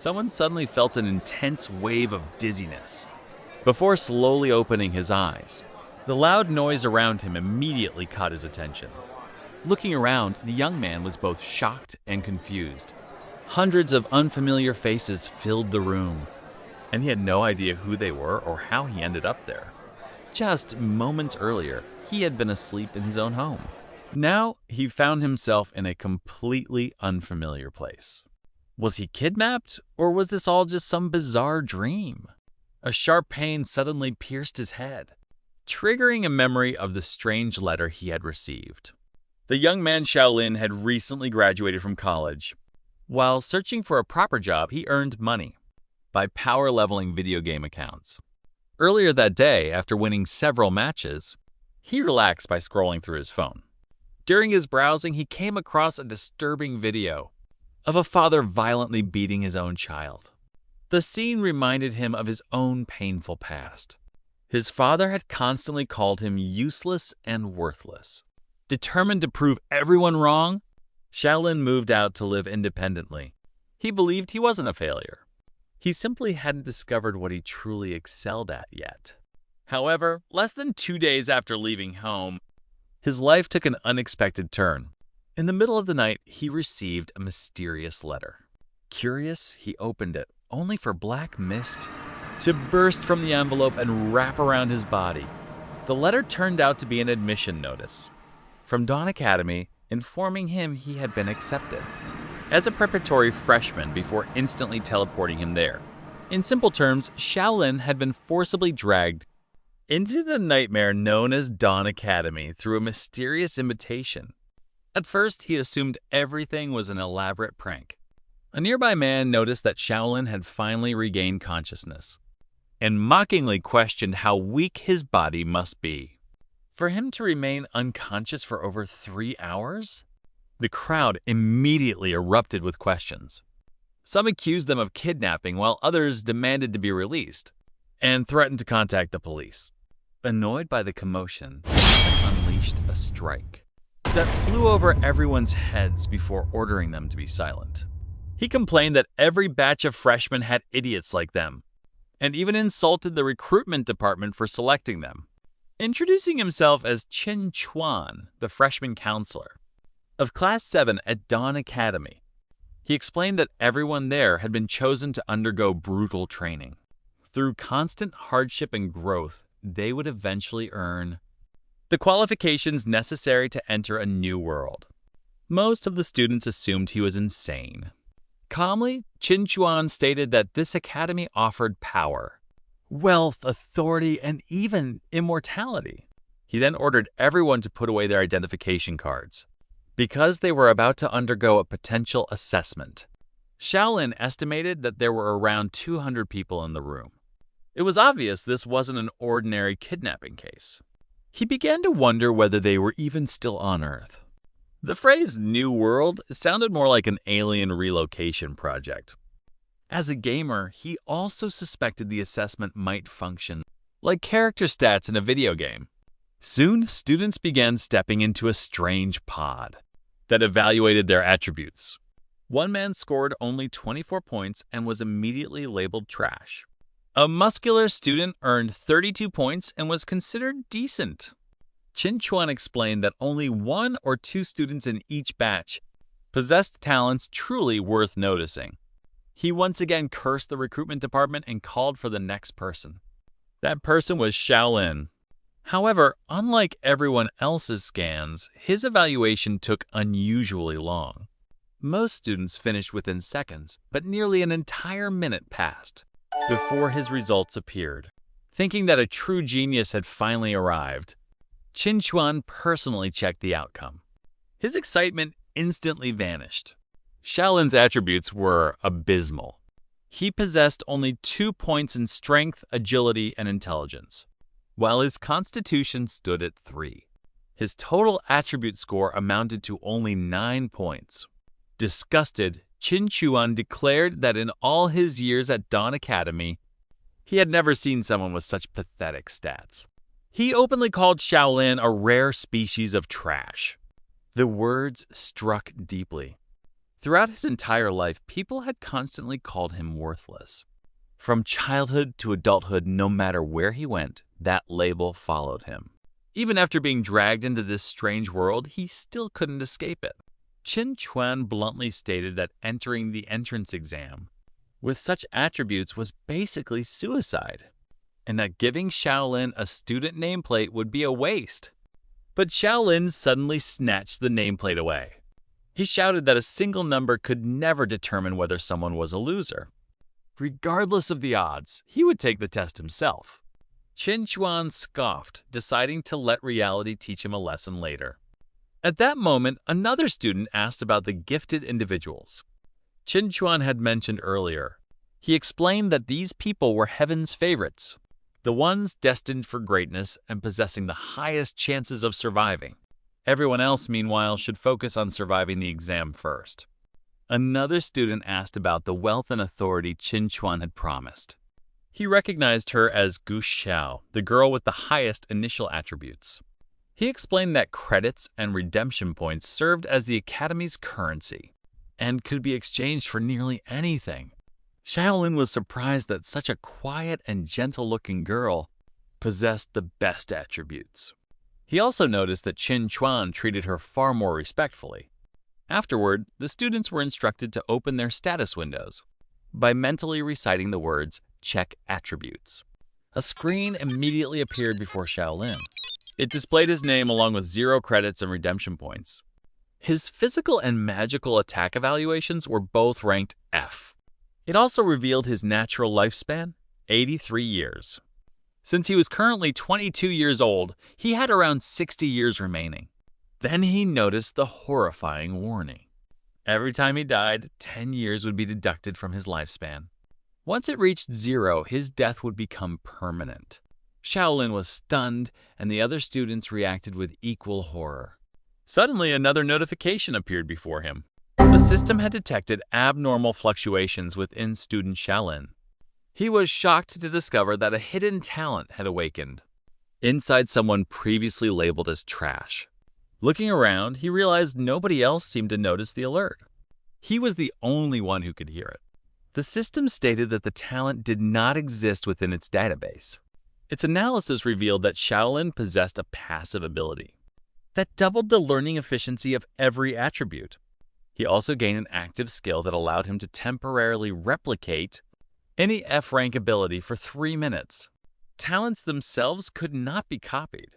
someone suddenly felt an intense wave of dizziness before slowly opening his eyes. The loud noise around him immediately caught his attention. Looking around, the young man was both shocked and confused. Hundreds of unfamiliar faces filled the room, and he had no idea who they were or how he ended up there. Just moments earlier, he had been asleep in his own home. Now, he found himself in a completely unfamiliar place. Was he kidnapped, or was this all just some bizarre dream? A sharp pain suddenly pierced his head, triggering a memory of the strange letter he had received. The young man Shaolin had recently graduated from college. While searching for a proper job, he earned money by power-leveling video game accounts. Earlier that day, after winning several matches, he relaxed by scrolling through his phone. During his browsing, he came across a disturbing video of a father violently beating his own child. The scene reminded him of his own painful past. His father had constantly called him useless and worthless. Determined to prove everyone wrong, Shaolin moved out to live independently. He believed he wasn't a failure. He simply hadn't discovered what he truly excelled at yet. However, less than 2 days after leaving home, his life took an unexpected turn. In the middle of the night, he received a mysterious letter. Curious, he opened it, only for black mist to burst from the envelope and wrap around his body. The letter turned out to be an admission notice from Dawn Academy, informing him he had been accepted as a preparatory freshman before instantly teleporting him there. In simple terms, Shaolin had been forcibly dragged into the nightmare known as Dawn Academy through a mysterious invitation. At first, he assumed everything was an elaborate prank. A nearby man noticed that Shaolin had finally regained consciousness and mockingly questioned how weak his body must be for him to remain unconscious for over 3 hours. The crowd immediately erupted with questions. Some accused them of kidnapping, while others demanded to be released and threatened to contact the police. Annoyed by the commotion, Shaolin unleashed a strike that flew over everyone's heads before ordering them to be silent. He complained that every batch of freshmen had idiots like them, and even insulted the recruitment department for selecting them. Introducing himself as Qin Chuan, the freshman counselor of Class 7 at Dawn Academy, he explained that everyone there had been chosen to undergo brutal training. Through constant hardship and growth, they would eventually earn the qualifications necessary to enter a new world. Most of the students assumed he was insane. Calmly, Qin Chuan stated that this academy offered power, wealth, authority, and even immortality. He then ordered everyone to put away their identification cards because they were about to undergo a potential assessment. Shaolin estimated that there were around 200 people in the room. It was obvious this wasn't an ordinary kidnapping case. He began to wonder whether they were even still on Earth. The phrase "New World" sounded more like an alien relocation project. As a gamer, he also suspected the assessment might function like character stats in a video game. Soon, students began stepping into a strange pod that evaluated their attributes. One man scored only 24 points and was immediately labeled trash. A muscular student earned 32 points and was considered decent. Qin Chuan explained that only 1 or 2 students in each batch possessed talents truly worth noticing. He once again cursed the recruitment department and called for the next person. That person was Shaolin. However, unlike everyone else's scans, his evaluation took unusually long. Most students finished within seconds, but nearly an entire minute passed before his results appeared. Thinking that a true genius had finally arrived, Qin Chuan personally checked the outcome. His excitement instantly vanished. Shaolin's attributes were abysmal. He possessed only 2 points in strength, agility, and intelligence, while his constitution stood at 3. His total attribute score amounted to only 9 points. Disgusted, Qin Chuan declared that in all his years at Dawn Academy, he had never seen someone with such pathetic stats. He openly called Shaolin a rare species of trash. The words struck deeply. Throughout his entire life, people had constantly called him worthless. From childhood to adulthood, no matter where he went, that label followed him. Even after being dragged into this strange world, he still couldn't escape it. Qin Chuan bluntly stated that entering the entrance exam with such attributes was basically suicide, and that giving Shaolin a student nameplate would be a waste. But Shaolin suddenly snatched the nameplate away. He shouted that a single number could never determine whether someone was a loser. Regardless of the odds, he would take the test himself. Qin Chuan scoffed, deciding to let reality teach him a lesson later. At that moment, another student asked about the gifted individuals Qin Chuan had mentioned earlier. He explained that these people were heaven's favorites, the ones destined for greatness and possessing the highest chances of surviving. Everyone else, meanwhile, should focus on surviving the exam first. Another student asked about the wealth and authority Qin Chuan had promised. He recognized her as Gu Xiao, the girl with the highest initial attributes. He explained that credits and redemption points served as the academy's currency and could be exchanged for nearly anything. Shaolin was surprised that such a quiet and gentle-looking girl possessed the best attributes. He also noticed that Qin Chuan treated her far more respectfully. Afterward, the students were instructed to open their status windows by mentally reciting the words, "Check attributes." A screen immediately appeared before Shaolin. It displayed his name along with 0 credits and redemption points. His physical and magical attack evaluations were both ranked F. It also revealed his natural lifespan, 83 years. Since he was currently 22 years old, he had around 60 years remaining. Then he noticed the horrifying warning. Every time he died, 10 years would be deducted from his lifespan. Once it reached 0, his death would become permanent. Shaolin was stunned, and the other students reacted with equal horror. Suddenly, another notification appeared before him. The system had detected abnormal fluctuations within student Shaolin. He was shocked to discover that a hidden talent had awakened inside someone previously labeled as trash. Looking around, he realized nobody else seemed to notice the alert. He was the only one who could hear it. The system stated that the talent did not exist within its database. Its analysis revealed that Shaolin possessed a passive ability that doubled the learning efficiency of every attribute. He also gained an active skill that allowed him to temporarily replicate any F-rank ability for 3 minutes. Talents themselves could not be copied.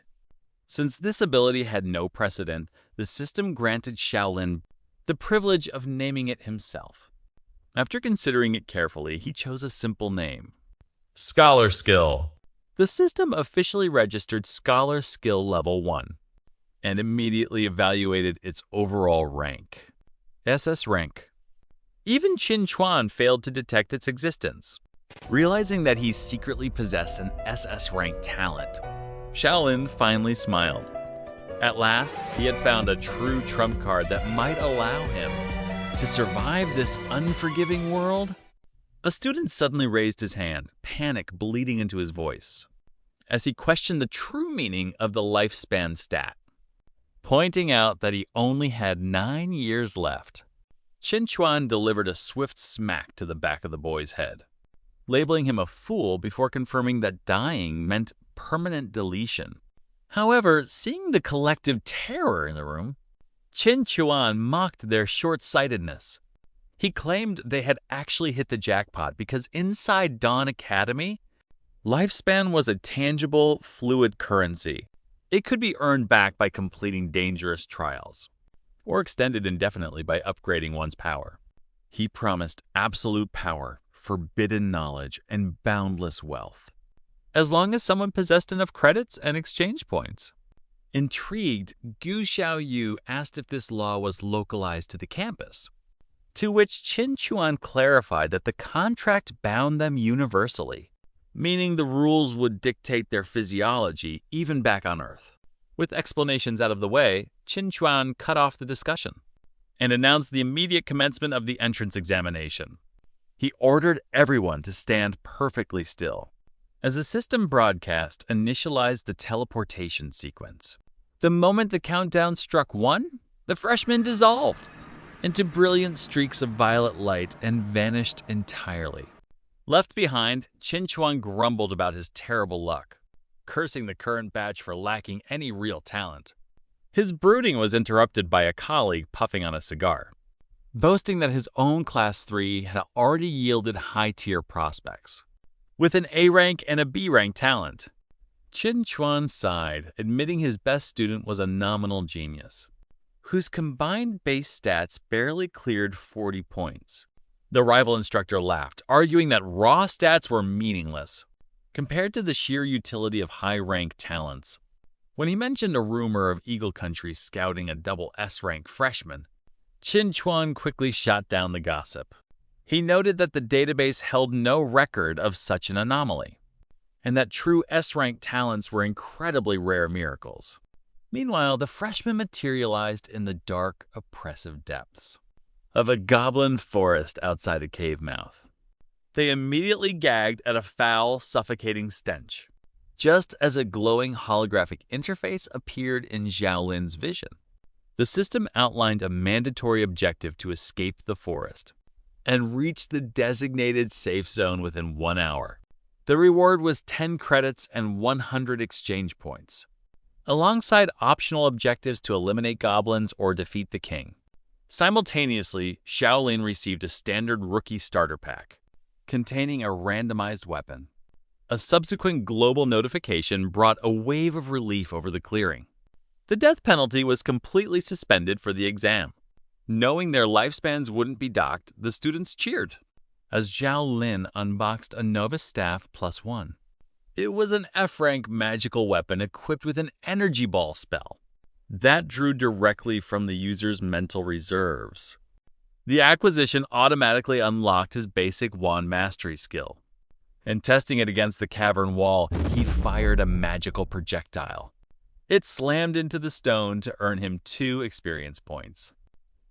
Since this ability had no precedent, the system granted Shaolin the privilege of naming it himself. After considering it carefully, he chose a simple name: Scholar Skill. The system officially registered Scholar Skill Level 1 and immediately evaluated its overall rank. SS rank. Even Qin Chuan failed to detect its existence. Realizing that he secretly possessed an SS rank talent, Shaolin finally smiled. At last, he had found a true trump card that might allow him to survive this unforgiving world. A student suddenly raised his hand, panic bleeding into his voice, as he questioned the true meaning of the lifespan stat, pointing out that he only had 9 years left. Qin Chuan delivered a swift smack to the back of the boy's head, labeling him a fool before confirming that dying meant permanent deletion. However, seeing the collective terror in the room, Qin Chuan mocked their short-sightedness. He claimed they had actually hit the jackpot because inside Dawn Academy, lifespan was a tangible, fluid currency. It could be earned back by completing dangerous trials, or extended indefinitely by upgrading one's power. He promised absolute power, forbidden knowledge, and boundless wealth, as long as someone possessed enough credits and exchange points. Intrigued, Gu Xiaoyu asked if this law was localized to the campus, to which Qin Chuan clarified that the contract bound them universally, meaning the rules would dictate their physiology even back on Earth. With explanations out of the way, Qin Chuan cut off the discussion and announced the immediate commencement of the entrance examination. He ordered everyone to stand perfectly still as the system broadcast initialized the teleportation sequence. The moment the countdown struck 1, the freshmen dissolved. into brilliant streaks of violet light and vanished entirely. Left behind, Qin Chuan grumbled about his terrible luck, cursing the current batch for lacking any real talent. His brooding was interrupted by a colleague puffing on a cigar, boasting that his own Class 3 had already yielded high-tier prospects, with an A rank and a B rank talent. Qin Chuan sighed, admitting his best student was a nominal genius, whose combined base stats barely cleared 40 points. The rival instructor laughed, arguing that raw stats were meaningless compared to the sheer utility of high-rank talents. When he mentioned a rumor of Eagle Country scouting a double S-rank freshman, Qin Chuan quickly shot down the gossip. He noted that the database held no record of such an anomaly, and that true S-rank talents were incredibly rare miracles. Meanwhile, the freshman materialized in the dark, oppressive depths of a goblin forest outside a cave mouth. They immediately gagged at a foul, suffocating stench, just as a glowing holographic interface appeared in Xiaolin's vision. The system outlined a mandatory objective to escape the forest and reach the designated safe zone within 1 hour. The reward was 10 credits and 100 exchange points, alongside optional objectives to eliminate goblins or defeat the king. Simultaneously, Xiaolin received a standard rookie starter pack containing a randomized weapon. A subsequent global notification brought a wave of relief over the clearing. The death penalty was completely suspended for the exam. Knowing their lifespans wouldn't be docked, the students cheered as Zhao Lin unboxed a Nova Staff +1. It was an F-rank magical weapon equipped with an energy ball spell that drew directly from the user's mental reserves. The acquisition automatically unlocked his basic wand mastery skill, and testing it against the cavern wall, he fired a magical projectile. It slammed into the stone to earn him 2 experience points.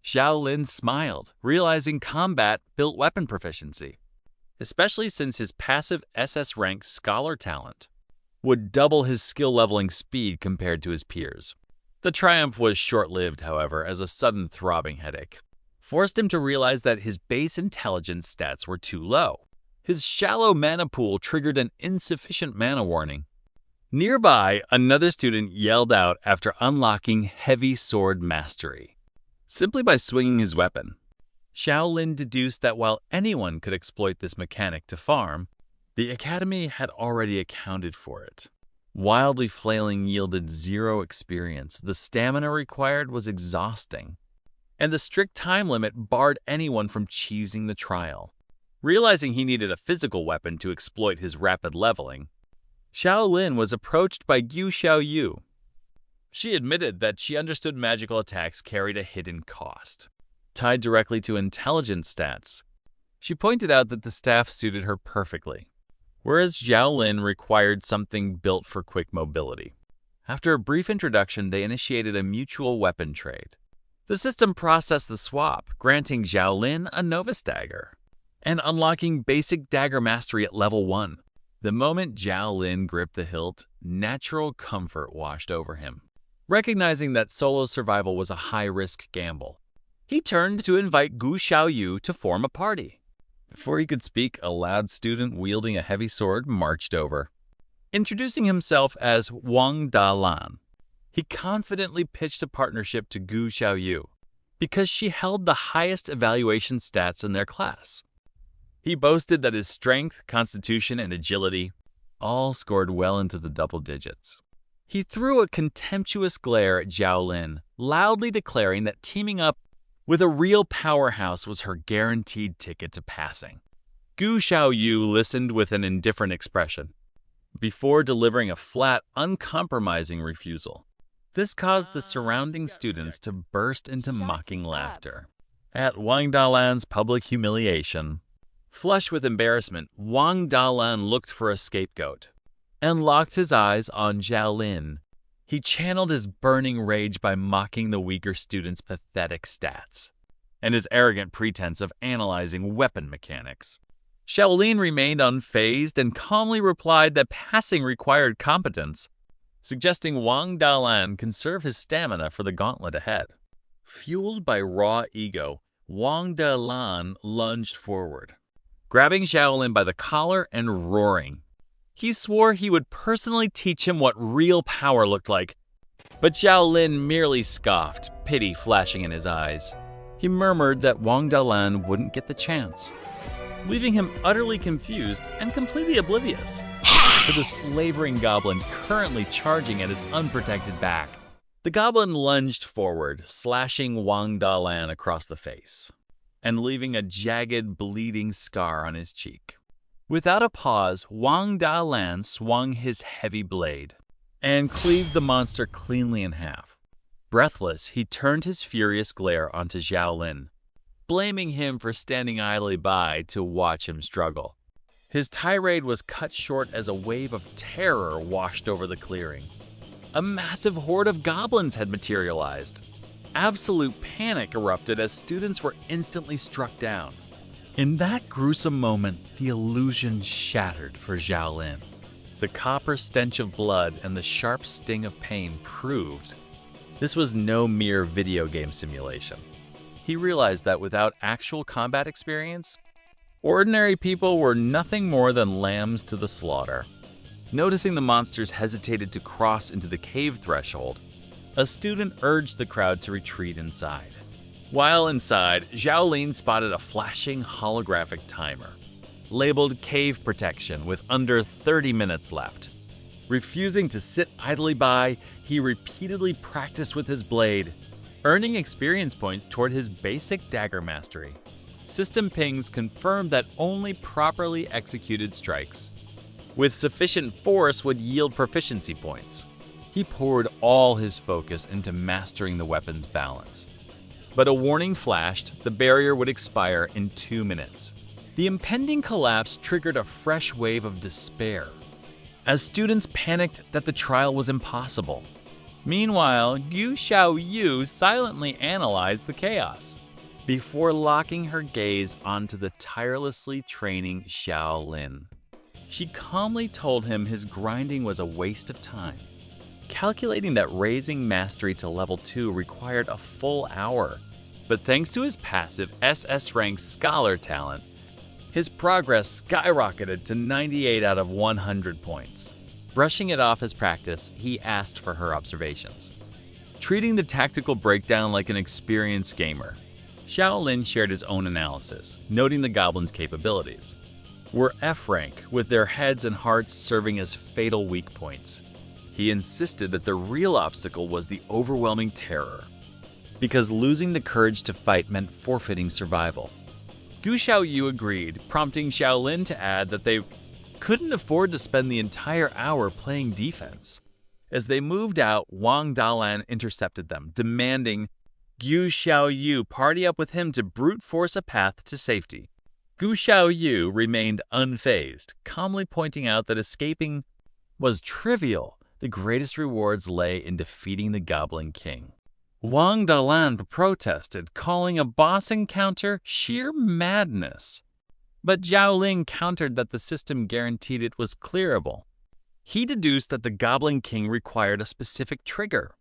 Xiaolin smiled, realizing combat built weapon proficiency, especially since his passive SS rank scholar talent would double his skill leveling speed compared to his peers. The triumph was short-lived, however, as a sudden throbbing headache forced him to realize that his base intelligence stats were too low. His shallow mana pool triggered an insufficient mana warning. Nearby, another student yelled out after unlocking heavy sword mastery. Simply by swinging his weapon, Xiaolin deduced that while anyone could exploit this mechanic to farm, the academy had already accounted for it. Wildly flailing yielded 0 experience, the stamina required was exhausting, and the strict time limit barred anyone from cheesing the trial. Realizing he needed a physical weapon to exploit his rapid leveling, Xiaolin was approached by Gu Xiaoyu. She admitted that she understood magical attacks carried a hidden cost, tied directly to intelligence stats. She pointed out that the staff suited her perfectly, whereas Xiaolin required something built for quick mobility. After a brief introduction, they initiated a mutual weapon trade. The system processed the swap, granting Xiaolin a Novus dagger and unlocking basic dagger mastery at level 1. The moment Xiaolin gripped the hilt, natural comfort washed over him. Recognizing that solo survival was a high-risk gamble, he turned to invite Gu Xiaoyu to form a party. Before he could speak, a loud student wielding a heavy sword marched over. Introducing himself as Wang Dalan, he confidently pitched a partnership to Gu Xiaoyu because she held the highest evaluation stats in their class. He boasted that his strength, constitution, and agility all scored well into the double digits. He threw a contemptuous glare at Xiaolin, loudly declaring that teaming up with a real powerhouse was her guaranteed ticket to passing. Gu Xiaoyu listened with an indifferent expression, before delivering a flat, uncompromising refusal. This caused the surrounding students to burst into mocking laughter at Wang Dalan's public humiliation. Flush with embarrassment, Wang Dalan looked for a scapegoat and locked his eyes on Xiaolin. He channeled his burning rage by mocking the weaker student's pathetic stats and his arrogant pretense of analyzing weapon mechanics. Xiaolin remained unfazed and calmly replied that passing required competence, suggesting Wang Dalan conserve his stamina for the gauntlet ahead. Fueled by raw ego, Wang Dalan lunged forward, grabbing Xiaolin by the collar and roaring. He swore he would personally teach him what real power looked like, but Xiaolin merely scoffed, pity flashing in his eyes. He murmured that Wang Dalan wouldn't get the chance, leaving him utterly confused and completely oblivious to the slavering goblin currently charging at his unprotected back. The goblin lunged forward, slashing Wang Dalan across the face and leaving a jagged, bleeding scar on his cheek. Without a pause, Wang Dalan swung his heavy blade and cleaved the monster cleanly in half. Breathless, he turned his furious glare onto Xiaolin, blaming him for standing idly by to watch him struggle. His tirade was cut short as a wave of terror washed over the clearing. A massive horde of goblins had materialized. Absolute panic erupted as students were instantly struck down. In that gruesome moment, the illusion shattered for Xiaolin. The copper stench of blood and the sharp sting of pain proved this was no mere video game simulation. He realized that without actual combat experience, ordinary people were nothing more than lambs to the slaughter. Noticing the monsters hesitated to cross into the cave threshold, a student urged the crowd to retreat inside. While inside, Xiaolin spotted a flashing holographic timer, labeled Cave Protection with under 30 minutes left. Refusing to sit idly by, he repeatedly practiced with his blade, earning experience points toward his basic dagger mastery. System pings confirmed that only properly executed strikes with sufficient force would yield proficiency points. He poured all his focus into mastering the weapon's balance. But a warning flashed, the barrier would expire in 2 minutes. The impending collapse triggered a fresh wave of despair, as students panicked that the trial was impossible. Meanwhile, Yu Xiaoyu silently analyzed the chaos before locking her gaze onto the tirelessly training Xiaolin. She calmly told him his grinding was a waste of time, calculating that raising mastery to level 2 required a full hour. But thanks to his passive SS rank scholar talent, his progress skyrocketed to 98 out of 100 points. Brushing it off as practice, he asked for her observations. Treating the tactical breakdown like an experienced gamer, Xiaolin shared his own analysis, noting the goblins' capabilities were F rank, with their heads and hearts serving as fatal weak points. He insisted that the real obstacle was the overwhelming terror, because losing the courage to fight meant forfeiting survival. Gu Xiaoyu agreed, prompting Xiaolin to add that they couldn't afford to spend the entire hour playing defense. As they moved out, Wang Dalan intercepted them, demanding Gu Xiaoyu party up with him to brute force a path to safety. Gu Xiaoyu remained unfazed, calmly pointing out that escaping was trivial. The greatest rewards lay in defeating the Goblin King. Wang Dalan protested, calling a boss encounter sheer madness. But Zhao Ling countered that the system guaranteed it was clearable. He deduced that the Goblin King required a specific trigger,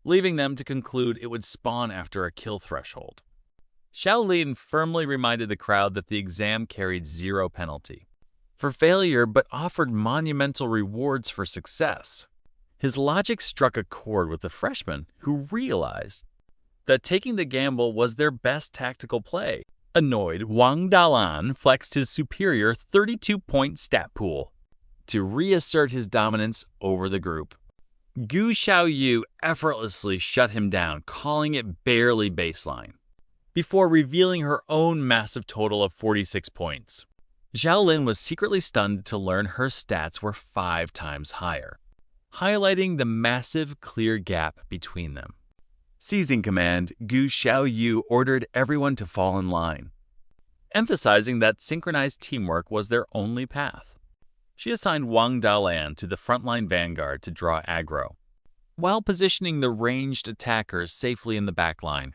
leaving them to conclude it would spawn after a kill threshold. Xiaolin firmly reminded the crowd that the exam carried 0 penalty for failure but offered monumental rewards for success. His logic struck a chord with the freshmen, who realized that taking the gamble was their best tactical play. Annoyed, Wang Dalan flexed his superior 32-point stat pool to reassert his dominance over the group. Gu Xiaoyu effortlessly shut him down, calling it barely baseline, before revealing her own massive total of 46 points. Xiaolin was secretly stunned to learn her stats were 5 times higher, highlighting the massive, clear gap between them. Seizing command, Gu Xiaoyu ordered everyone to fall in line, emphasizing that synchronized teamwork was their only path. She assigned Wang Dalan to the frontline vanguard to draw aggro, while positioning the ranged attackers safely in the backline.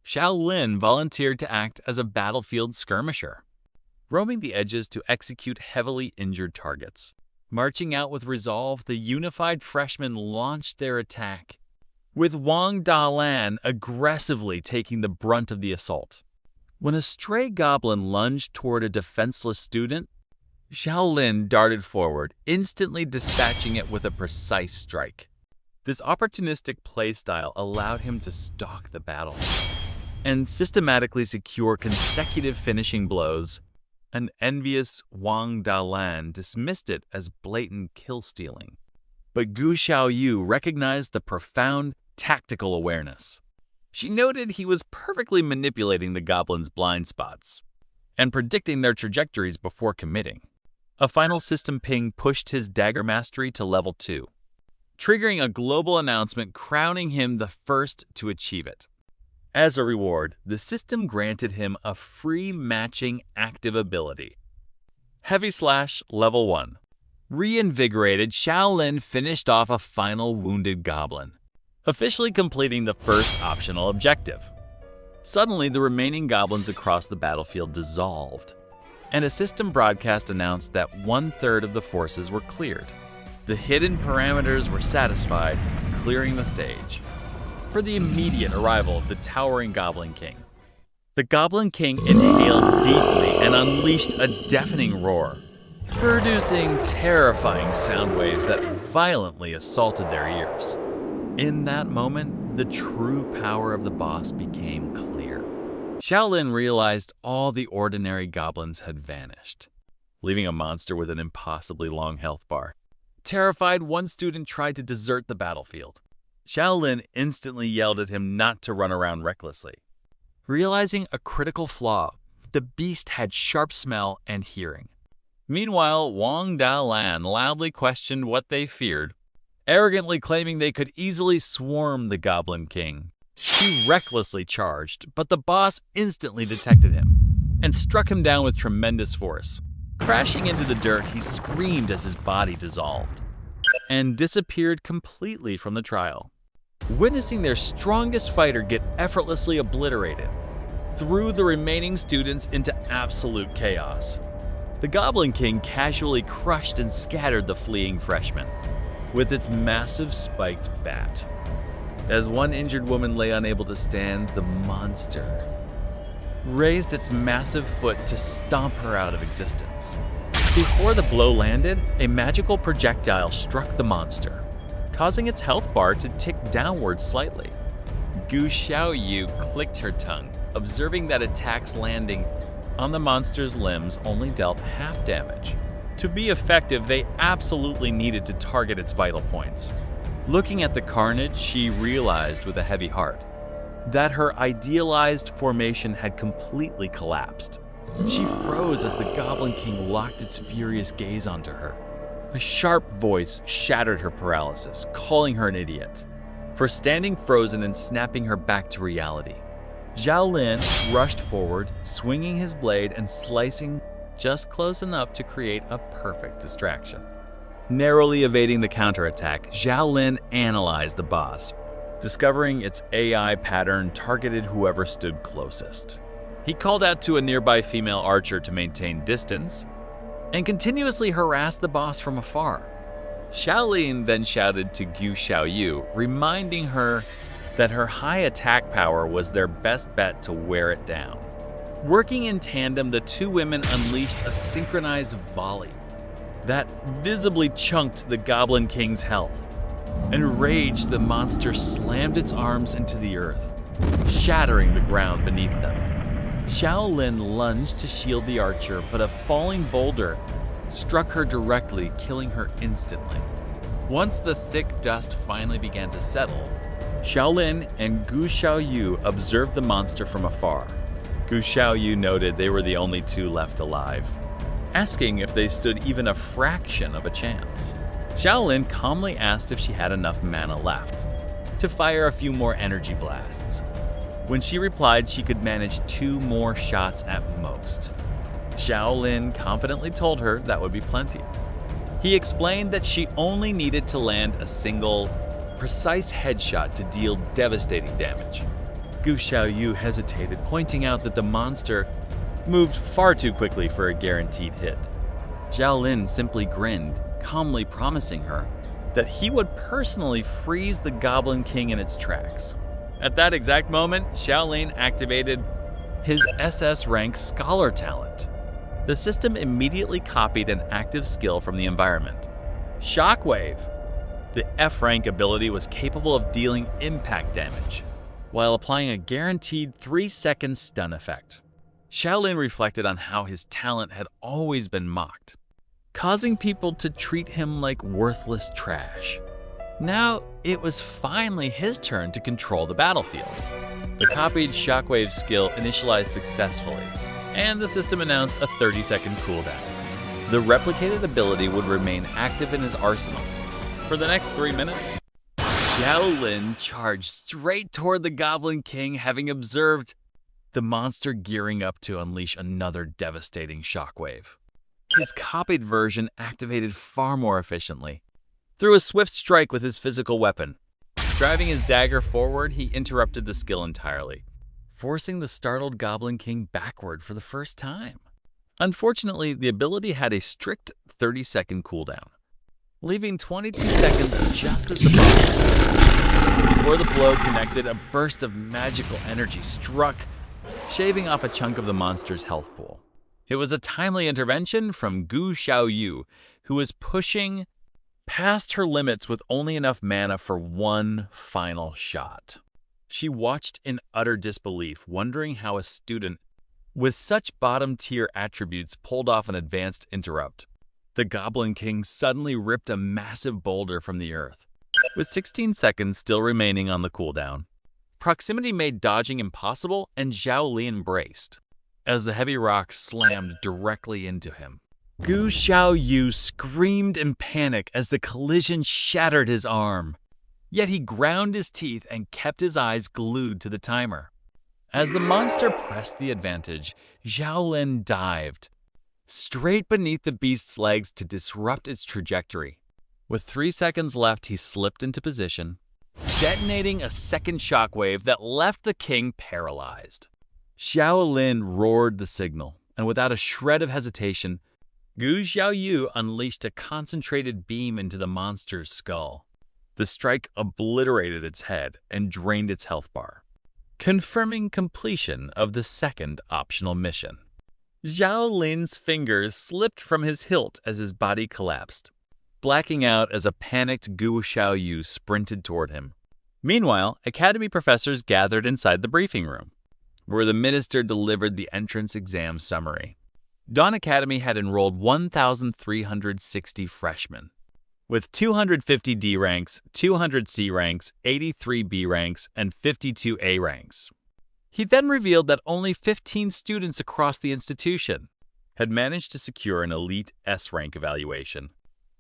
Xiaolin volunteered to act as a battlefield skirmisher, roaming the edges to execute heavily injured targets. Marching out with resolve, the unified freshmen launched their attack, with Wang Dalan aggressively taking the brunt of the assault. When a stray goblin lunged toward a defenseless student, Xiaolin darted forward, instantly dispatching it with a precise strike. This opportunistic playstyle allowed him to stalk the battle and systematically secure consecutive finishing blows. An envious Wang Dalan dismissed it as blatant kill-stealing. But Gu Xiaoyu recognized the profound tactical awareness. She noted he was perfectly manipulating the goblin's blind spots and predicting their trajectories before committing. A final system ping pushed his dagger mastery to level 2, triggering a global announcement crowning him the first to achieve it. As a reward, the system granted him a free matching active ability. Heavy Slash Level 1. Reinvigorated, Xiaolin finished off a final wounded goblin, officially completing the first optional objective. Suddenly, the remaining goblins across the battlefield dissolved, and a system broadcast announced that 1/3 of the forces were cleared. The hidden parameters were satisfied, clearing the stage for the immediate arrival of the towering Goblin King. The Goblin King inhaled deeply and unleashed a deafening roar, producing terrifying sound waves that violently assaulted their ears. In that moment, the true power of the boss became clear. Xiaolin realized all the ordinary goblins had vanished, leaving a monster with an impossibly long health bar. Terrified, one student tried to desert the battlefield. Xiaolin instantly yelled at him not to run around recklessly. Realizing a critical flaw, the beast had sharp smell and hearing. Meanwhile, Wang Dalan loudly questioned what they feared, arrogantly claiming they could easily swarm the Goblin King. He recklessly charged, but the boss instantly detected him and struck him down with tremendous force. Crashing into the dirt, he screamed as his body dissolved and disappeared completely from the trial. Witnessing their strongest fighter get effortlessly obliterated threw the remaining students into absolute chaos. The Goblin King casually crushed and scattered the fleeing freshmen with its massive spiked bat. As one injured woman lay unable to stand, the monster raised its massive foot to stomp her out of existence. Before the blow landed, a magical projectile struck the monster, causing its health bar to tick downward slightly. Gu Xiaoyu clicked her tongue, observing that attacks landing on the monster's limbs only dealt half damage. To be effective, they absolutely needed to target its vital points. Looking at the carnage, she realized with a heavy heart that her idealized formation had completely collapsed. She froze as the Goblin King locked its furious gaze onto her. A sharp voice shattered her paralysis, calling her an idiot for standing frozen and snapping her back to reality. Xiaolin rushed forward, swinging his blade and slicing just close enough to create a perfect distraction. Narrowly evading the counterattack, Xiaolin analyzed the boss, discovering its AI pattern targeted whoever stood closest. He called out to a nearby female archer to maintain distance and continuously harassed the boss from afar. Xiaolin then shouted to Gu Xiaoyu, reminding her that her high attack power was their best bet to wear it down. Working in tandem, the two women unleashed a synchronized volley that visibly chunked the Goblin King's health. Enraged, the monster slammed its arms into the earth, shattering the ground beneath them. Xiaolin lunged to shield the archer, but a falling boulder struck her directly, killing her instantly. Once the thick dust finally began to settle, Xiaolin and Gu Xiaoyu observed the monster from afar. Gu Xiaoyu noted they were the only two left alive, asking if they stood even a fraction of a chance. Xiaolin calmly asked if she had enough mana left to fire a few more energy blasts. When she replied she could manage 2 more shots at most, Xiaolin confidently told her that would be plenty. He explained that she only needed to land a single, precise headshot to deal devastating damage. Gu Xiaoyu hesitated, pointing out that the monster moved far too quickly for a guaranteed hit. Xiaolin simply grinned, calmly promising her that he would personally freeze the Goblin King in its tracks. At that exact moment, Shaolin activated his SS rank Scholar talent. The system immediately copied an active skill from the environment. Shockwave. The F rank ability was capable of dealing impact damage, while applying a guaranteed 3-second stun effect. Shaolin reflected on how his talent had always been mocked, causing people to treat him like worthless trash. Now, it was finally his turn to control the battlefield. The copied Shockwave skill initialized successfully, and the system announced a 30-second cooldown. The replicated ability would remain active in his arsenal. For the next 3 minutes, Shaolin charged straight toward the Goblin King, having observed the monster gearing up to unleash another devastating shockwave. His copied version activated far more efficiently. Through a swift strike with his physical weapon, driving his dagger forward, he interrupted the skill entirely, forcing the startled Goblin King backward for the first time. Unfortunately, the ability had a strict 30-second cooldown, leaving 22 seconds just as the boss. Before the blow connected, a burst of magical energy struck, shaving off a chunk of the monster's health pool. It was a timely intervention from Gu Xiaoyu, who was pushing past her limits with only enough mana for one final shot. She watched in utter disbelief, wondering how a student with such bottom-tier attributes pulled off an advanced interrupt. The Goblin King suddenly ripped a massive boulder from the earth, with 16 seconds still remaining on the cooldown. Proximity made dodging impossible, and Zhao Lin braced as the heavy rock slammed directly into him. Gu Xiaoyu screamed in panic as the collision shattered his arm. Yet he ground his teeth and kept his eyes glued to the timer. As the monster pressed the advantage, Zhao Lin dived straight beneath the beast's legs to disrupt its trajectory. With 3 seconds left, he slipped into position, detonating a second shockwave that left the king paralyzed. Zhao Lin roared the signal, and without a shred of hesitation, Gu Xiaoyu unleashed a concentrated beam into the monster's skull. The strike obliterated its head and drained its health bar, confirming completion of the second optional mission. Zhao Lin's fingers slipped from his hilt as his body collapsed, blacking out as a panicked Gu Xiaoyu sprinted toward him. Meanwhile, Academy professors gathered inside the briefing room, where the minister delivered the entrance exam summary. Dawn Academy had enrolled 1,360 freshmen, with 250 D ranks, 200 C ranks, 83 B ranks, and 52 A ranks. He then revealed that only 15 students across the institution had managed to secure an elite S rank evaluation.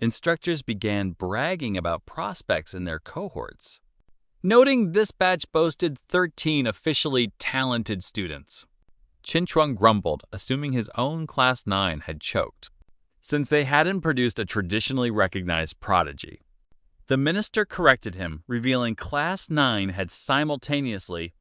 Instructors began bragging about prospects in their cohorts, noting this batch boasted 13 officially talented students. Qin Chuang grumbled, assuming his own Class 9 had choked, since they hadn't produced a traditionally recognized prodigy. The minister corrected him, revealing Class 9 had simultaneously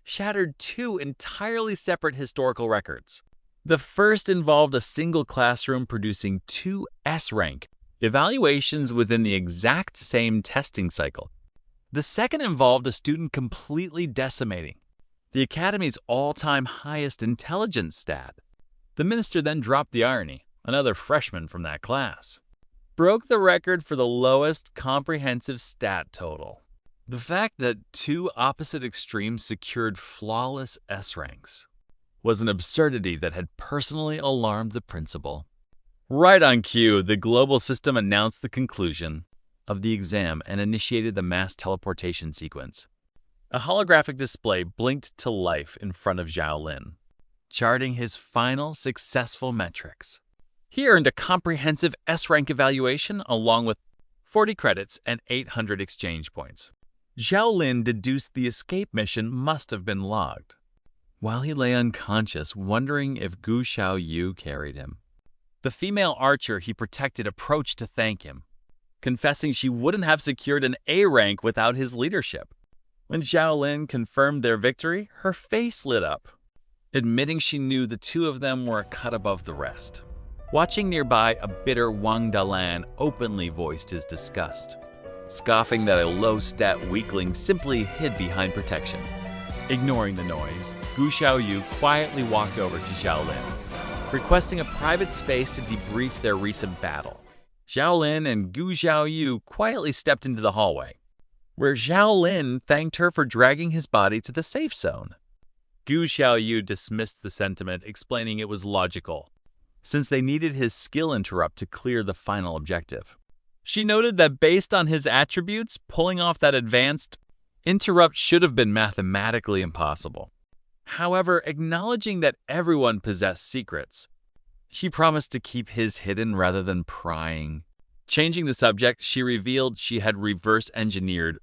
shattered 2 entirely separate historical records. The first involved a single classroom producing 2 S-rank evaluations within the exact same testing cycle. The second involved a student completely decimating the Academy's all-time highest intelligence stat. The minister then dropped the irony. Another freshman from that class broke the record for the lowest comprehensive stat total. The fact that 2 opposite extremes secured flawless S ranks was an absurdity that had personally alarmed the principal. Right on cue, the global system announced the conclusion of the exam and initiated the mass teleportation sequence. A holographic display blinked to life in front of Zhao Lin, charting his final successful metrics. He earned a comprehensive S-rank evaluation along with 40 credits and 800 exchange points. Zhao Lin deduced the escape mission must have been logged, while he lay unconscious, wondering if Gu Xiaoyu carried him. The female archer he protected approached to thank him, confessing she wouldn't have secured an A rank without his leadership. When Zhao Lin confirmed their victory, her face lit up, admitting she knew the 2 of them were a cut above the rest. Watching nearby, a bitter Wang Dalan openly voiced his disgust. scoffing that a low-stat weakling simply hid behind protection. Ignoring the noise, Gu Xiaoyu quietly walked over to Xiaolin, requesting a private space to debrief their recent battle. Xiaolin and Gu Xiaoyu quietly stepped into the hallway, where Xiaolin thanked her for dragging his body to the safe zone. Gu Xiaoyu dismissed the sentiment, explaining it was logical, since they needed his skill interrupt to clear the final objective. She noted that based on his attributes, pulling off that advanced interrupt should have been mathematically impossible. However, acknowledging that everyone possessed secrets, she promised to keep his hidden rather than prying. Changing the subject, she revealed she had reverse engineered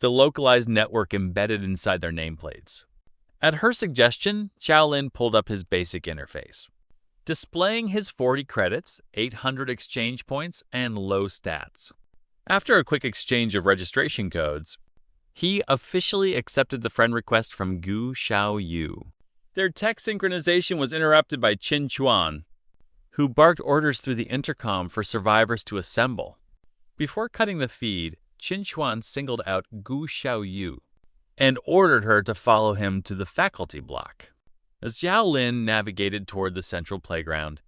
the localized network embedded inside their nameplates. At her suggestion, Xiaolin pulled up his basic interface, displaying his 40 credits, 800 exchange points, and low stats. After a quick exchange of registration codes, he officially accepted the friend request from Gu Xiaoyu. Their tech synchronization was interrupted by Qin Chuan, who barked orders through the intercom for survivors to assemble. Before cutting the feed, Qin Chuan singled out Gu Xiaoyu and ordered her to follow him to the faculty block. As Xiaolin navigated toward the central playground,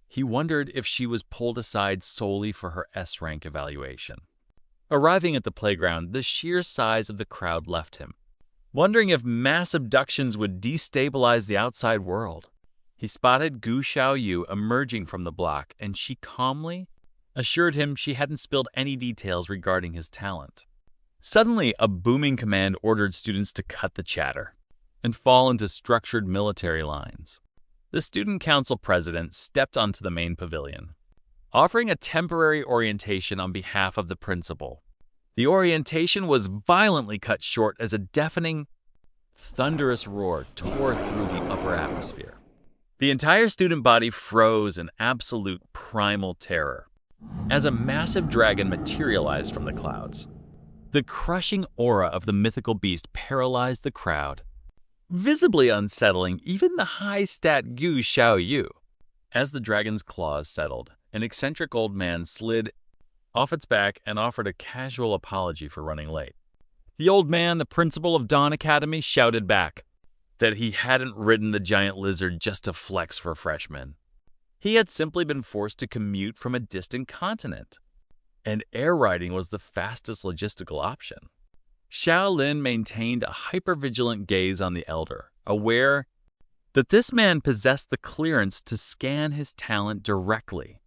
he wondered if she was pulled aside solely for her S-rank evaluation. Arriving at the playground, the sheer size of the crowd left him, wondering if mass abductions would destabilize the outside world. He spotted Gu Xiaoyu emerging from the block, and she calmly assured him she hadn't spilled any details regarding his talent. Suddenly, a booming command ordered students to cut the chatter and fall into structured military lines. The student council president stepped onto the main pavilion, offering a temporary orientation on behalf of the principal. The orientation was violently cut short as a deafening, thunderous roar tore through the upper atmosphere. The entire student body froze in absolute primal terror as a massive dragon materialized from the clouds. The crushing aura of the mythical beast paralyzed the crowd, visibly unsettling even the high-stat Gu Xiaoyu. As the dragon's claws settled, an eccentric old man slid off its back and offered a casual apology for running late. The old man, the principal of Dawn Academy, shouted back that he hadn't ridden the giant lizard just to flex for freshmen. He had simply been forced to commute from a distant continent, and air riding was the fastest logistical option. Xiaolin maintained a hyper-vigilant gaze on the elder, aware that this man possessed the clearance to scan his talent directly.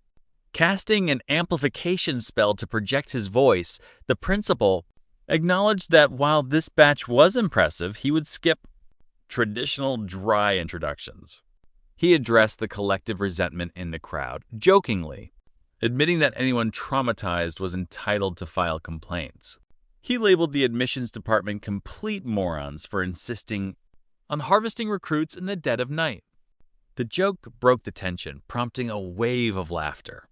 Casting an amplification spell to project his voice, the principal acknowledged that while this batch was impressive, he would skip traditional dry introductions. He addressed the collective resentment in the crowd, jokingly, admitting that anyone traumatized was entitled to file complaints. He labeled the admissions department complete morons for insisting on harvesting recruits in the dead of night. The joke broke the tension, prompting a wave of laughter.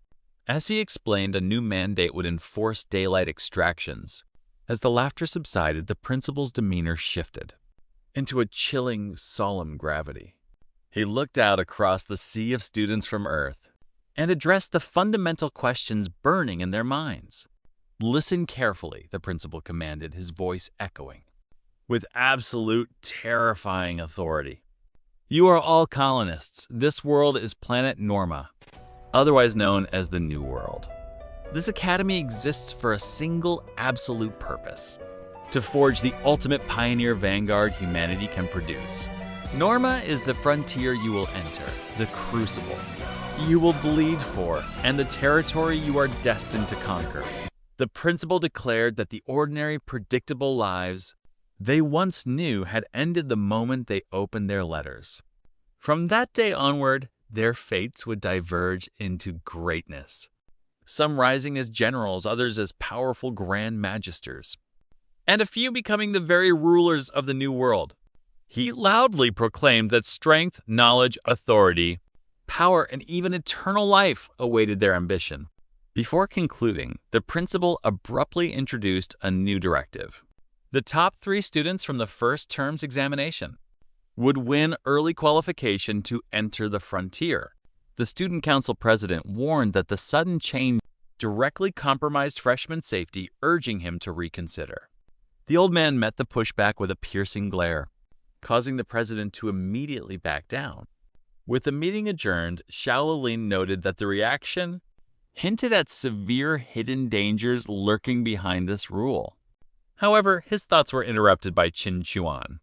As he explained, a new mandate would enforce daylight extractions. As the laughter subsided, the principal's demeanor shifted into a chilling, solemn gravity. He looked out across the sea of students from Earth and addressed the fundamental questions burning in their minds. "Listen carefully," the principal commanded, his voice echoing with absolute, terrifying authority. "You are all colonists. This world is planet Norma, otherwise known as the New World. This academy exists for a single absolute purpose: to forge the ultimate pioneer vanguard humanity can produce. Norma is the frontier you will enter, the crucible you will bleed for, and the territory you are destined to conquer." The principal declared that the ordinary, predictable lives they once knew had ended the moment they opened their letters. From that day onward, their fates would diverge into greatness, some rising as generals, others as powerful grand magisters, and a few becoming the very rulers of the New World. He loudly proclaimed that strength, knowledge, authority, power, and even eternal life awaited their ambition. Before concluding, the principal abruptly introduced a new directive. The top 3 students from the first term's examination would win early qualification to enter the frontier. The student council president warned that the sudden change directly compromised freshman safety, urging him to reconsider. The old man met the pushback with a piercing glare, causing the president to immediately back down. With the meeting adjourned, Shaolin noted that the reaction hinted at severe hidden dangers lurking behind this rule. However, his thoughts were interrupted by Qin Chuan,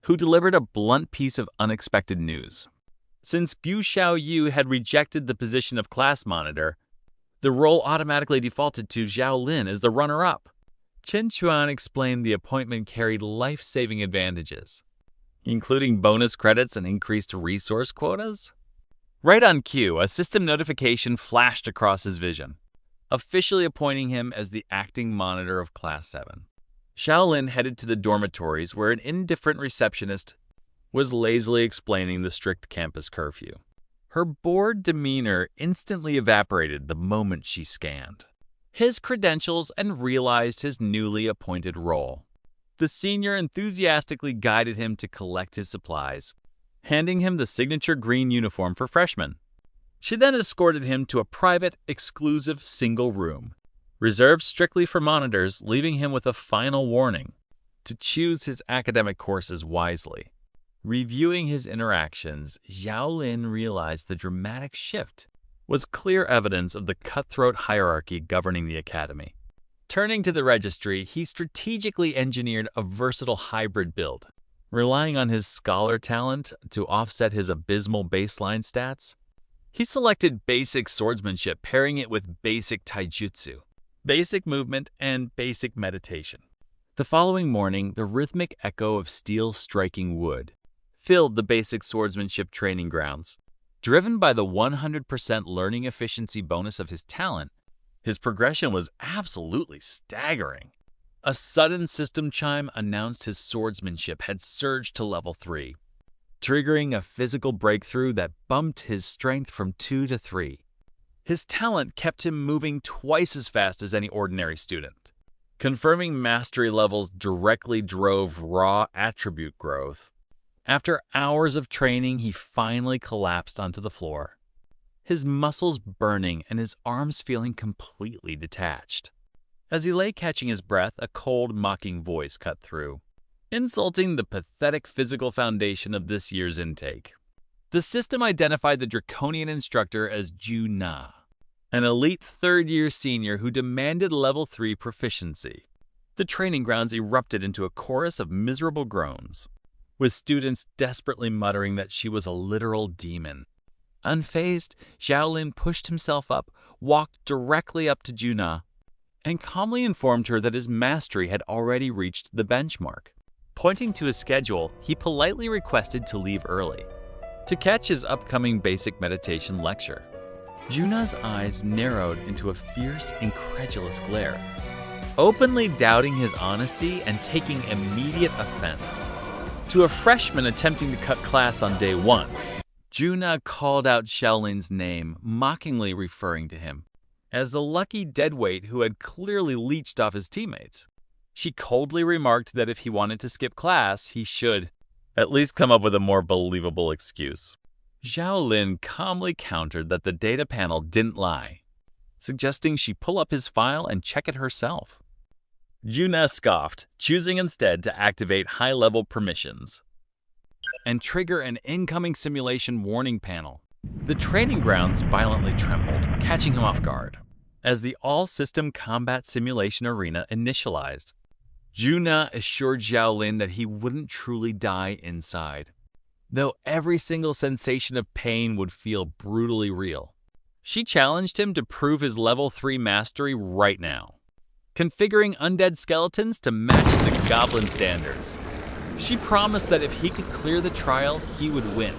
who delivered a blunt piece of unexpected news. Since Gu Xiaoyu had rejected the position of class monitor, the role automatically defaulted to Zhao Lin as the runner-up. Qin Chuan explained the appointment carried life-saving advantages, including bonus credits and increased resource quotas. Right on cue, a system notification flashed across his vision, officially appointing him as the acting monitor of Class 7. Shaolin headed to the dormitories where an indifferent receptionist was lazily explaining the strict campus curfew. Her bored demeanor instantly evaporated the moment she scanned his credentials and realized his newly appointed role. The senior enthusiastically guided him to collect his supplies, handing him the signature green uniform for freshmen. She then escorted him to a private, exclusive single room, reserved strictly for monitors, leaving him with a final warning to choose his academic courses wisely. Reviewing his interactions, Zhao Lin realized the dramatic shift was clear evidence of the cutthroat hierarchy governing the academy. Turning to the registry, he strategically engineered a versatile hybrid build, relying on his scholar talent to offset his abysmal baseline stats. He selected basic swordsmanship, pairing it with basic taijutsu, basic movement, and basic meditation. The following morning, the rhythmic echo of steel striking wood filled the basic swordsmanship training grounds. Driven by the 100% learning efficiency bonus of his talent, his progression was absolutely staggering. A sudden system chime announced his swordsmanship had surged to level 3, triggering a physical breakthrough that bumped his strength from 2 to 3. His talent kept him moving twice as fast as any ordinary student. Confirming mastery levels directly drove raw attribute growth. After hours of training, he finally collapsed onto the floor, his muscles burning and his arms feeling completely detached. As he lay catching his breath, a cold, mocking voice cut through, insulting the pathetic physical foundation of this year's intake. The system identified the draconian instructor as Ju Na, an elite third-year senior who demanded level 3 proficiency. The training grounds erupted into a chorus of miserable groans, with students desperately muttering that she was a literal demon. Unfazed, Zhao Lin pushed himself up, walked directly up to Juna, and calmly informed her that his mastery had already reached the benchmark. Pointing to his schedule, he politely requested to leave early to catch his upcoming basic meditation lecture. Juna's eyes narrowed into a fierce, incredulous glare, openly doubting his honesty and taking immediate offense. To a freshman attempting to cut class on day 1, Juna called out Shaolin's name, mockingly referring to him as the lucky deadweight who had clearly leached off his teammates. She coldly remarked that if he wanted to skip class, he should at least come up with a more believable excuse. Zhao Lin calmly countered that the data panel didn't lie, suggesting she pull up his file and check it herself. Juna scoffed, choosing instead to activate high-level permissions and trigger an incoming simulation warning panel. The training grounds violently trembled, catching him off guard as the all-system combat simulation arena initialized. Juna assured Zhao Lin that he wouldn't truly die inside, though every single sensation of pain would feel brutally real. She challenged him to prove his level 3 mastery right now, configuring undead skeletons to match the goblin standards. She promised that if he could clear the trial, he would win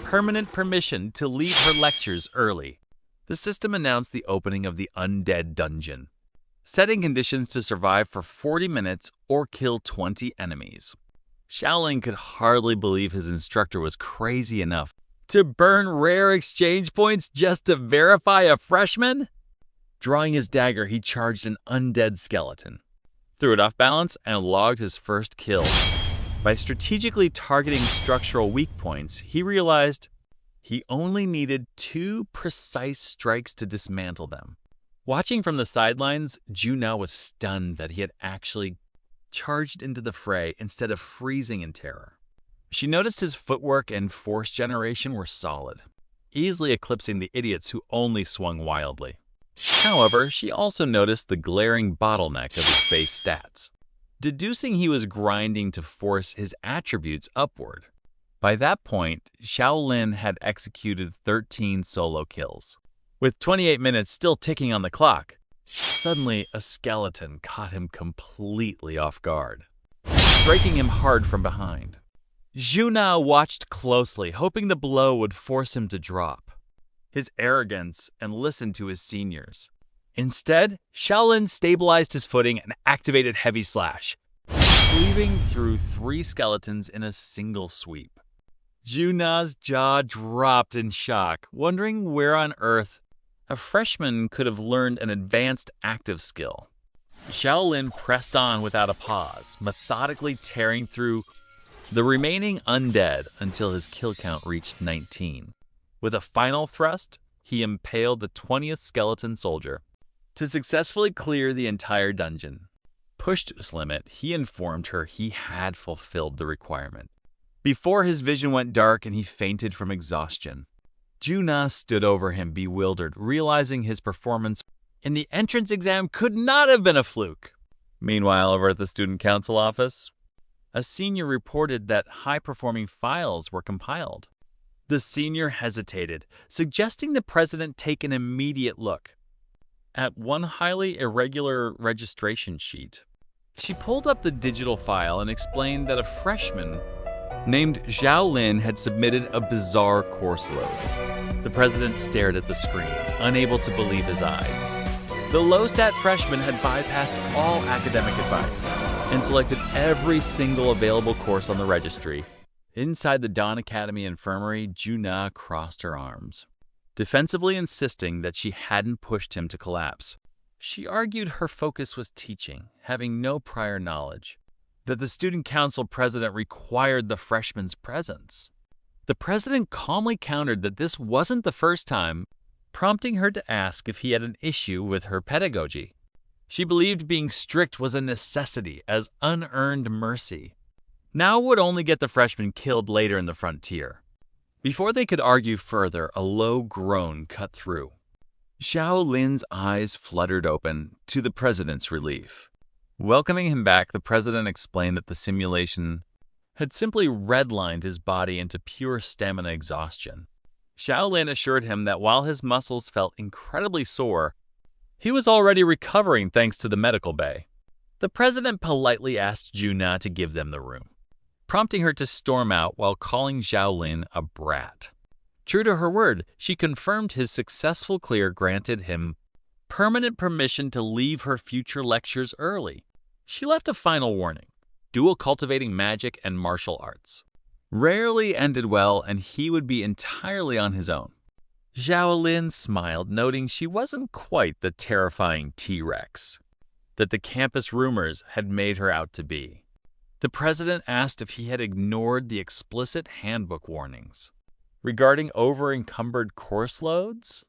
permanent permission to leave her lectures early. The system announced the opening of the undead dungeon, setting conditions to survive for 40 minutes or kill 20 enemies. Shaolin could hardly believe his instructor was crazy enough to burn rare exchange points just to verify a freshman. Drawing his dagger, he charged an undead skeleton, threw it off balance, and logged his first kill. By strategically targeting structural weak points, he realized he only needed 2 precise strikes to dismantle them. Watching from the sidelines, Juna was stunned that he had actually charged into the fray instead of freezing in terror. She noticed his footwork and force generation were solid, easily eclipsing the idiots who only swung wildly. However, she also noticed the glaring bottleneck of his base stats, deducing he was grinding to force his attributes upward. By that point, Shaolin had executed 13 solo kills. With 28 minutes still ticking on the clock, suddenly a skeleton caught him completely off guard, striking him hard from behind. Juna watched closely, hoping the blow would force him to drop his arrogance and listen to his seniors. Instead, Shaolin stabilized his footing and activated Heavy Slash, cleaving through 3 skeletons in a single sweep. Juna's jaw dropped in shock, wondering where on earth a freshman could have learned an advanced active skill. Shaolin pressed on without a pause, methodically tearing through the remaining undead until his kill count reached 19. With a final thrust, he impaled the 20th skeleton soldier. To successfully clear the entire dungeon, pushed to his limit, he informed her he had fulfilled the requirement. Before his vision went dark and he fainted from exhaustion, Juna stood over him bewildered, realizing his performance in the entrance exam could not have been a fluke. Meanwhile, over at the student council office, a senior reported that high-performing files were compiled. The senior hesitated, suggesting the president take an immediate look at one highly irregular registration sheet. She pulled up the digital file and explained that a freshman named Zhao Lin had submitted a bizarre course load. The president stared at the screen, unable to believe his eyes. The low-stat freshman had bypassed all academic advice and selected every single available course on the registry. Inside the Dawn Academy infirmary, Juna crossed her arms, defensively insisting that she hadn't pushed him to collapse. She argued her focus was teaching, having no prior knowledge, that the student council president required the freshman's presence. The president calmly countered that this wasn't the first time, prompting her to ask if he had an issue with her pedagogy. She believed being strict was a necessity, as unearned mercy now would only get the freshman killed later in the frontier. Before they could argue further, a low groan cut through. Zhao Lin's eyes fluttered open, to the president's relief. Welcoming him back, the president explained that the simulation had simply redlined his body into pure stamina exhaustion. Shaolin assured him that while his muscles felt incredibly sore, he was already recovering thanks to the medical bay. The president politely asked Juna to give them the room, prompting her to storm out while calling Shaolin a brat. True to her word, she confirmed his successful clear granted him permanent permission to leave her future lectures early. She left a final warning: dual cultivating magic and martial arts rarely ended well, and he would be entirely on his own. Zhao Lin smiled, noting she wasn't quite the terrifying T-Rex that the campus rumors had made her out to be. The president asked if he had ignored the explicit handbook warnings regarding over-encumbered course loads.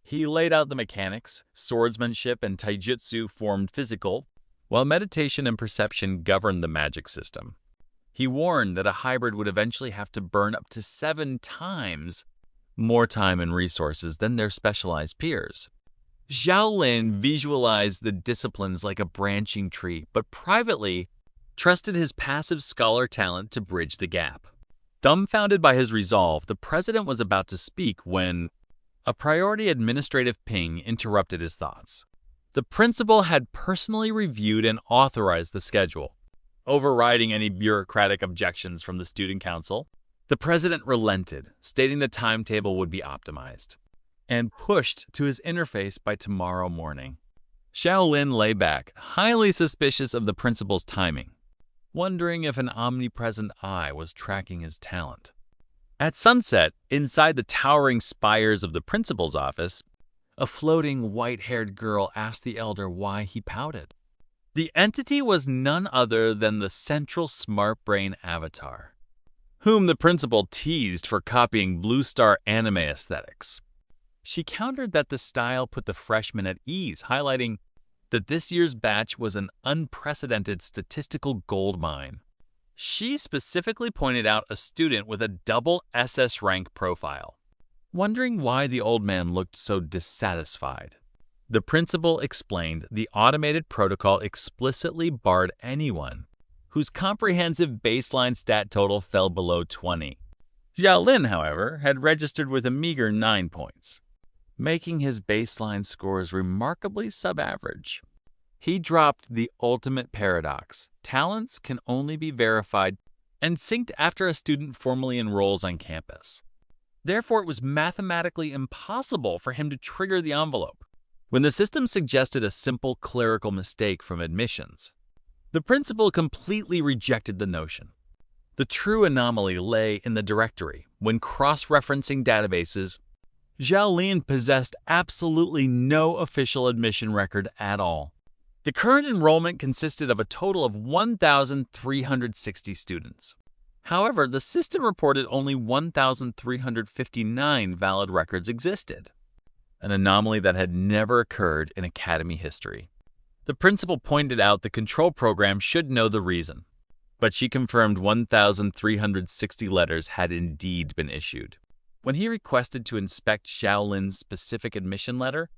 He laid out the mechanics. Swordsmanship and taijutsu formed physical, while meditation and perception governed the magic system. He warned that a hybrid would eventually have to burn up to 7 times more time and resources than their specialized peers. Zhao Lin visualized the disciplines like a branching tree, but privately trusted his passive scholar talent to bridge the gap. Dumbfounded by his resolve, the president was about to speak when a priority administrative ping interrupted his thoughts. The principal had personally reviewed and authorized the schedule, overriding any bureaucratic objections from the student council. The president relented, stating the timetable would be optimized, and pushed to his interface by tomorrow morning. Shaolin lay back, highly suspicious of the principal's timing, wondering if an omnipresent eye was tracking his talent. At sunset, inside the towering spires of the principal's office, a floating white-haired girl asked the elder why he pouted. The entity was none other than the central smart brain avatar, whom the principal teased for copying Blue Star anime aesthetics. She countered that the style put the freshmen at ease, highlighting that this year's batch was an unprecedented statistical goldmine. She specifically pointed out a student with a double SS rank profile, wondering why the old man looked so dissatisfied. The principal explained the automated protocol explicitly barred anyone whose comprehensive baseline stat total fell below 20. Zhao Lin, however, had registered with a meager 9 points, making his baseline scores remarkably sub-average. He dropped the ultimate paradox. Talents can only be verified and synced after a student formally enrolls on campus. Therefore, it was mathematically impossible for him to trigger the envelope when the system suggested a simple clerical mistake from admissions. The principal completely rejected the notion. The true anomaly lay in the directory. When cross-referencing databases, Zhao Lin possessed absolutely no official admission record at all. The current enrollment consisted of a total of 1,360 students. However, the system reported only 1,359 valid records existed, an anomaly that had never occurred in academy history. The principal pointed out the control program should know the reason, but she confirmed 1,360 letters had indeed been issued. When he requested to inspect Zhao Lin's specific admission letter,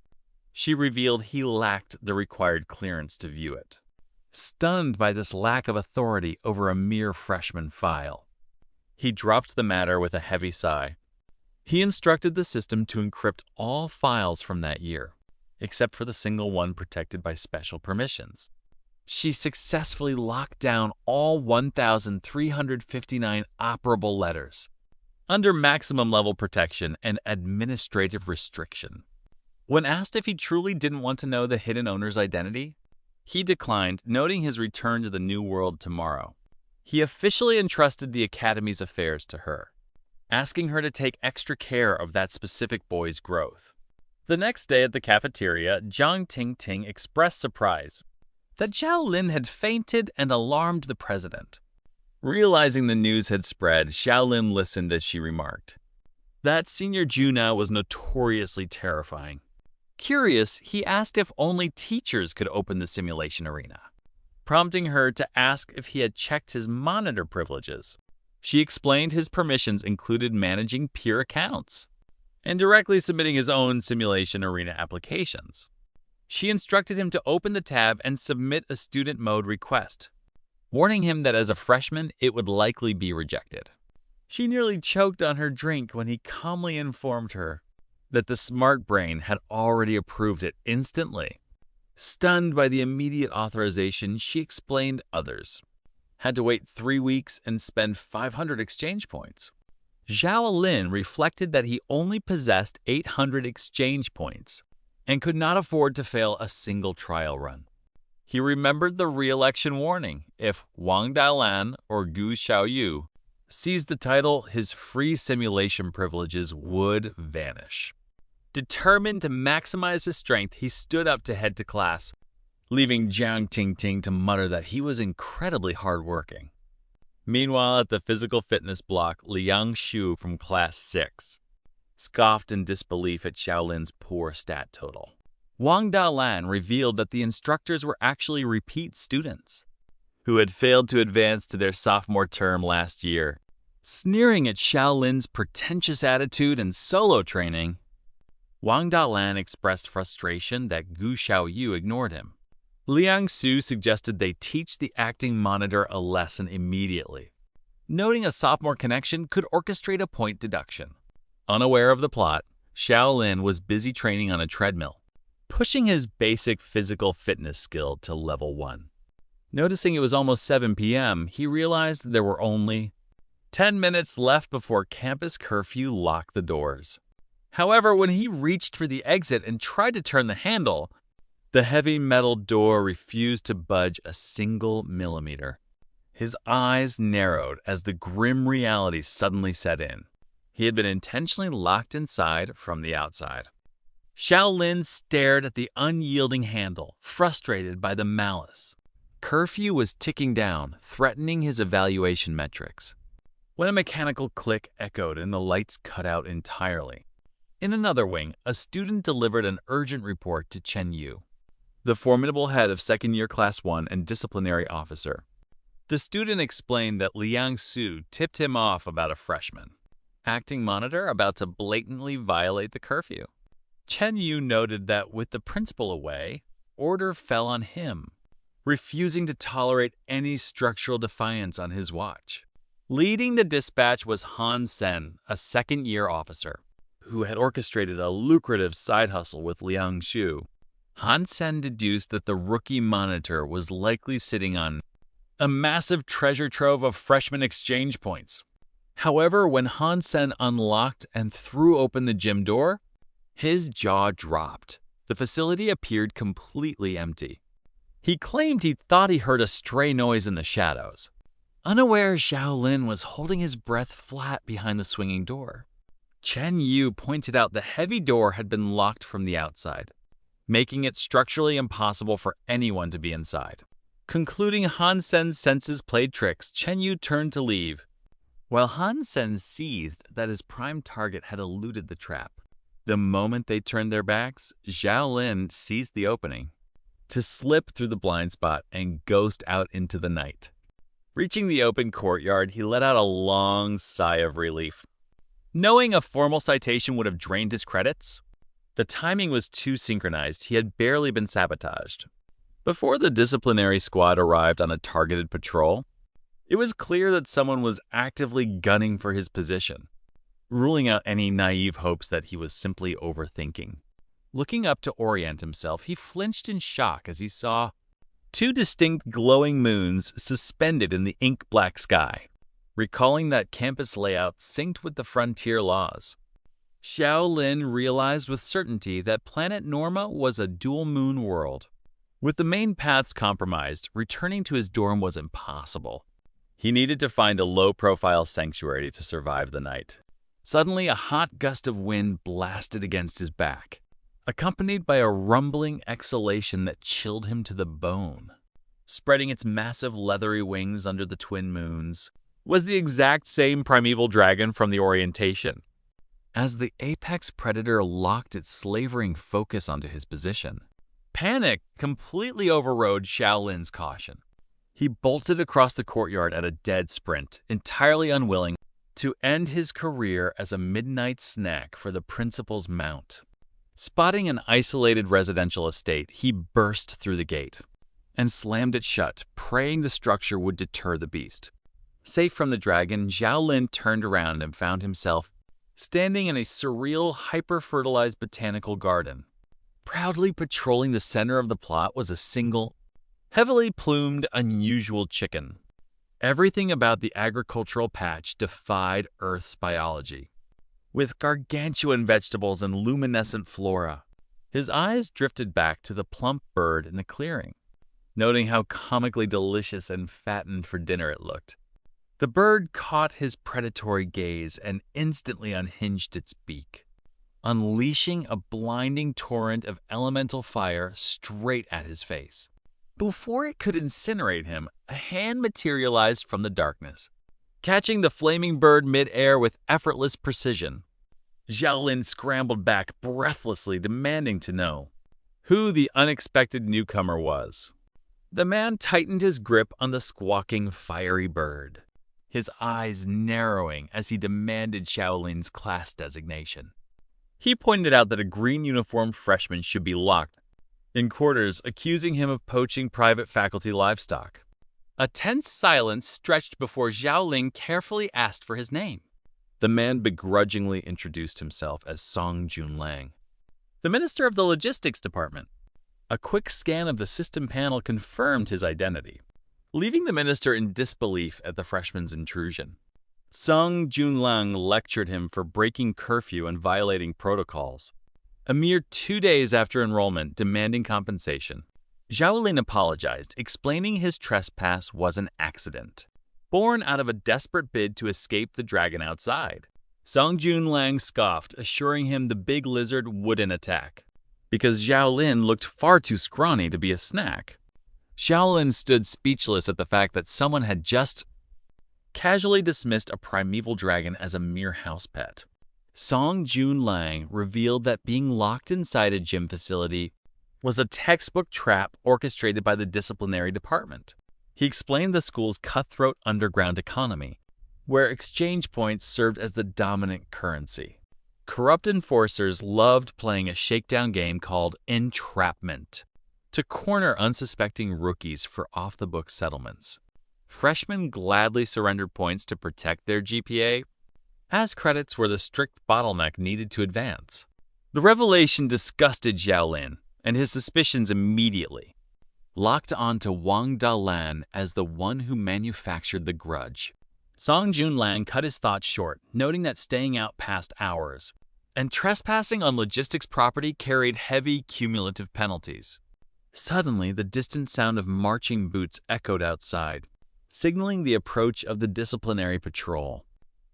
she revealed he lacked the required clearance to view it. Stunned by this lack of authority over a mere freshman file, he dropped the matter with a heavy sigh. He instructed the system to encrypt all files from that year, except for the single one protected by special permissions. She successfully locked down all 1,359 operable letters, under maximum level protection and administrative restriction. When asked if he truly didn't want to know the hidden owner's identity, he declined, noting his return to the New World tomorrow. He officially entrusted the Academy's affairs to her, asking her to take extra care of that specific boy's growth. The next day at the cafeteria, Jiang Tingting expressed surprise that Zhao Lin had fainted and alarmed the president. Realizing the news had spread, Zhao Lin listened as she remarked that Senior Juna was notoriously terrifying. Curious, he asked if only teachers could open the simulation arena, prompting her to ask if he had checked his monitor privileges. She explained his permissions included managing peer accounts and directly submitting his own simulation arena applications. She instructed him to open the tab and submit a student mode request, warning him that as a freshman, it would likely be rejected. She nearly choked on her drink when he calmly informed her that the smart brain had already approved it instantly. Stunned by the immediate authorization, she explained others had to wait 3 weeks and spend 500 exchange points. Zhao Lin reflected that he only possessed 800 exchange points and could not afford to fail a single trial run. He remembered the re-election warning. If Wang Dalan or Gu Xiaoyu seized the title, his free simulation privileges would vanish. Determined to maximize his strength, he stood up to head to class, leaving Jiang Tingting to mutter that he was incredibly hardworking. Meanwhile, at the physical fitness block, Liang Shu from Class 6 scoffed in disbelief at Zhao Lin's poor stat total. Wang Dalan revealed that the instructors were actually repeat students who had failed to advance to their sophomore term last year. Sneering at Zhao Lin's pretentious attitude and solo training, Wang Dalan expressed frustration that Gu Xiaoyu ignored him. Liang Su suggested they teach the acting monitor a lesson immediately, noting a sophomore connection could orchestrate a point deduction. Unaware of the plot, Zhao Lin was busy training on a treadmill, pushing his basic physical fitness skill to level 1. Noticing it was almost 7 p.m., he realized there were only 10 minutes left before campus curfew locked the doors. However, when he reached for the exit and tried to turn the handle, the heavy metal door refused to budge a single millimeter. His eyes narrowed as the grim reality suddenly set in. He had been intentionally locked inside from the outside. Zhao Lin stared at the unyielding handle, frustrated by the malice. Curfew was ticking down, threatening his evaluation metrics, when a mechanical click echoed and the lights cut out entirely. In another wing, a student delivered an urgent report to Chen Yu, the formidable head of second-year Class 1 and disciplinary officer. The student explained that Liang Su tipped him off about a freshman, acting monitor about to blatantly violate the curfew. Chen Yu noted that with the principal away, order fell on him, refusing to tolerate any structural defiance on his watch. Leading the dispatch was Han Sen, a second-year officer, who had orchestrated a lucrative side hustle with Liang Shu. Han Sen deduced that the rookie monitor was likely sitting on a massive treasure trove of freshman exchange points. However, when Han Sen unlocked and threw open the gym door, his jaw dropped. The facility appeared completely empty. He claimed he thought he heard a stray noise in the shadows. Unaware, Xiao Lin was holding his breath flat behind the swinging door. Chen Yu pointed out the heavy door had been locked from the outside, making it structurally impossible for anyone to be inside. Concluding Han Sen's senses played tricks, Chen Yu turned to leave, while Han Sen seethed that his prime target had eluded the trap. The moment they turned their backs, Xiao Lin seized the opening to slip through the blind spot and ghost out into the night. Reaching the open courtyard, he let out a long sigh of relief. Knowing a formal citation would have drained his credits, the timing was too synchronized. He had barely been sabotaged. Before the disciplinary squad arrived on a targeted patrol, it was clear that someone was actively gunning for his position, ruling out any naive hopes that he was simply overthinking. Looking up to orient himself, he flinched in shock as he saw two distinct glowing moons suspended in the ink-black sky. Recalling that campus layout synced with the frontier laws, Xiao Lin realized with certainty that planet Norma was a dual-moon world. With the main paths compromised, returning to his dorm was impossible. He needed to find a low-profile sanctuary to survive the night. Suddenly, a hot gust of wind blasted against his back, accompanied by a rumbling exhalation that chilled him to the bone. Spreading its massive leathery wings under the twin moons was the exact same primeval dragon from the orientation. As the apex predator locked its slavering focus onto his position, panic completely overrode Xiao Lin's caution. He bolted across the courtyard at a dead sprint, entirely unwilling to end his career as a midnight snack for the principal's mount. Spotting an isolated residential estate, he burst through the gate and slammed it shut, praying the structure would deter the beast. Safe from the dragon, Xiao Lin turned around and found himself standing in a surreal, hyper-fertilized botanical garden. Proudly patrolling the center of the plot was a single, heavily plumed, unusual chicken. Everything about the agricultural patch defied Earth's biology. With gargantuan vegetables and luminescent flora, his eyes drifted back to the plump bird in the clearing, noting how comically delicious and fattened for dinner it looked. The bird caught his predatory gaze and instantly unhinged its beak, unleashing a blinding torrent of elemental fire straight at his face. Before it could incinerate him, a hand materialized from the darkness, catching the flaming bird mid-air with effortless precision. Xiao Lin scrambled back breathlessly, demanding to know who the unexpected newcomer was. The man tightened his grip on the squawking, fiery bird, his eyes narrowing as he demanded Xiao Lin's class designation. He pointed out that a green-uniformed freshman should be locked in quarters, accusing him of poaching private faculty livestock. A tense silence stretched before Xiao Lin carefully asked for his name. The man begrudgingly introduced himself as Song Junlang, the minister of the logistics department. A quick scan of the system panel confirmed his identity, leaving the minister in disbelief at the freshman's intrusion. Song Junlang lectured him for breaking curfew and violating protocols. A mere 2 days after enrollment, demanding compensation, Xiao Lin apologized, explaining his trespass was an accident, born out of a desperate bid to escape the dragon outside. Song Junlang scoffed, assuring him the big lizard wouldn't attack, because Xiao Lin looked far too scrawny to be a snack. Xiao Lin stood speechless at the fact that someone had just casually dismissed a primeval dragon as a mere house pet. Song Jun Lang revealed that being locked inside a gym facility was a textbook trap orchestrated by the disciplinary department. He explained the school's cutthroat underground economy, where exchange points served as the dominant currency. Corrupt enforcers loved playing a shakedown game called entrapment to corner unsuspecting rookies for off-the-book settlements. Freshmen gladly surrendered points to protect their GPA, as credits were the strict bottleneck needed to advance. The revelation disgusted Xiaolin, and his suspicions immediately locked onto Wang Dalan as the one who manufactured the grudge. Song Jun Lang cut his thoughts short, noting that staying out past hours and trespassing on logistics property carried heavy cumulative penalties. Suddenly, the distant sound of marching boots echoed outside, signaling the approach of the disciplinary patrol.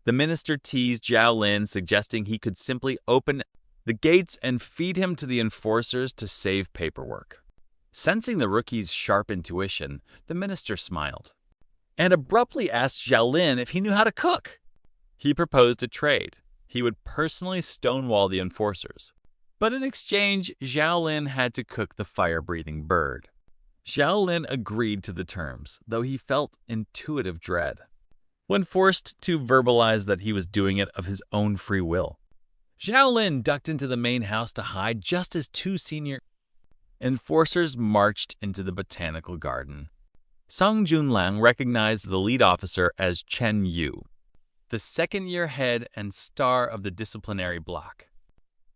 The minister teased Zhao Lin, suggesting he could simply open the gates and feed him to the enforcers to save paperwork. Sensing the rookie's sharp intuition, the minister smiled and abruptly asked Zhao Lin if he knew how to cook. He proposed a trade. He would personally stonewall the enforcers. But in exchange, Zhao Lin had to cook the fire-breathing bird. Zhao Lin agreed to the terms, though he felt intuitive dread when forced to verbalize that he was doing it of his own free will. Zhao Lin ducked into the main house to hide just as two senior enforcers marched into the botanical garden. Song Jun Lang recognized the lead officer as Chen Yu, the second-year head and star of the disciplinary block.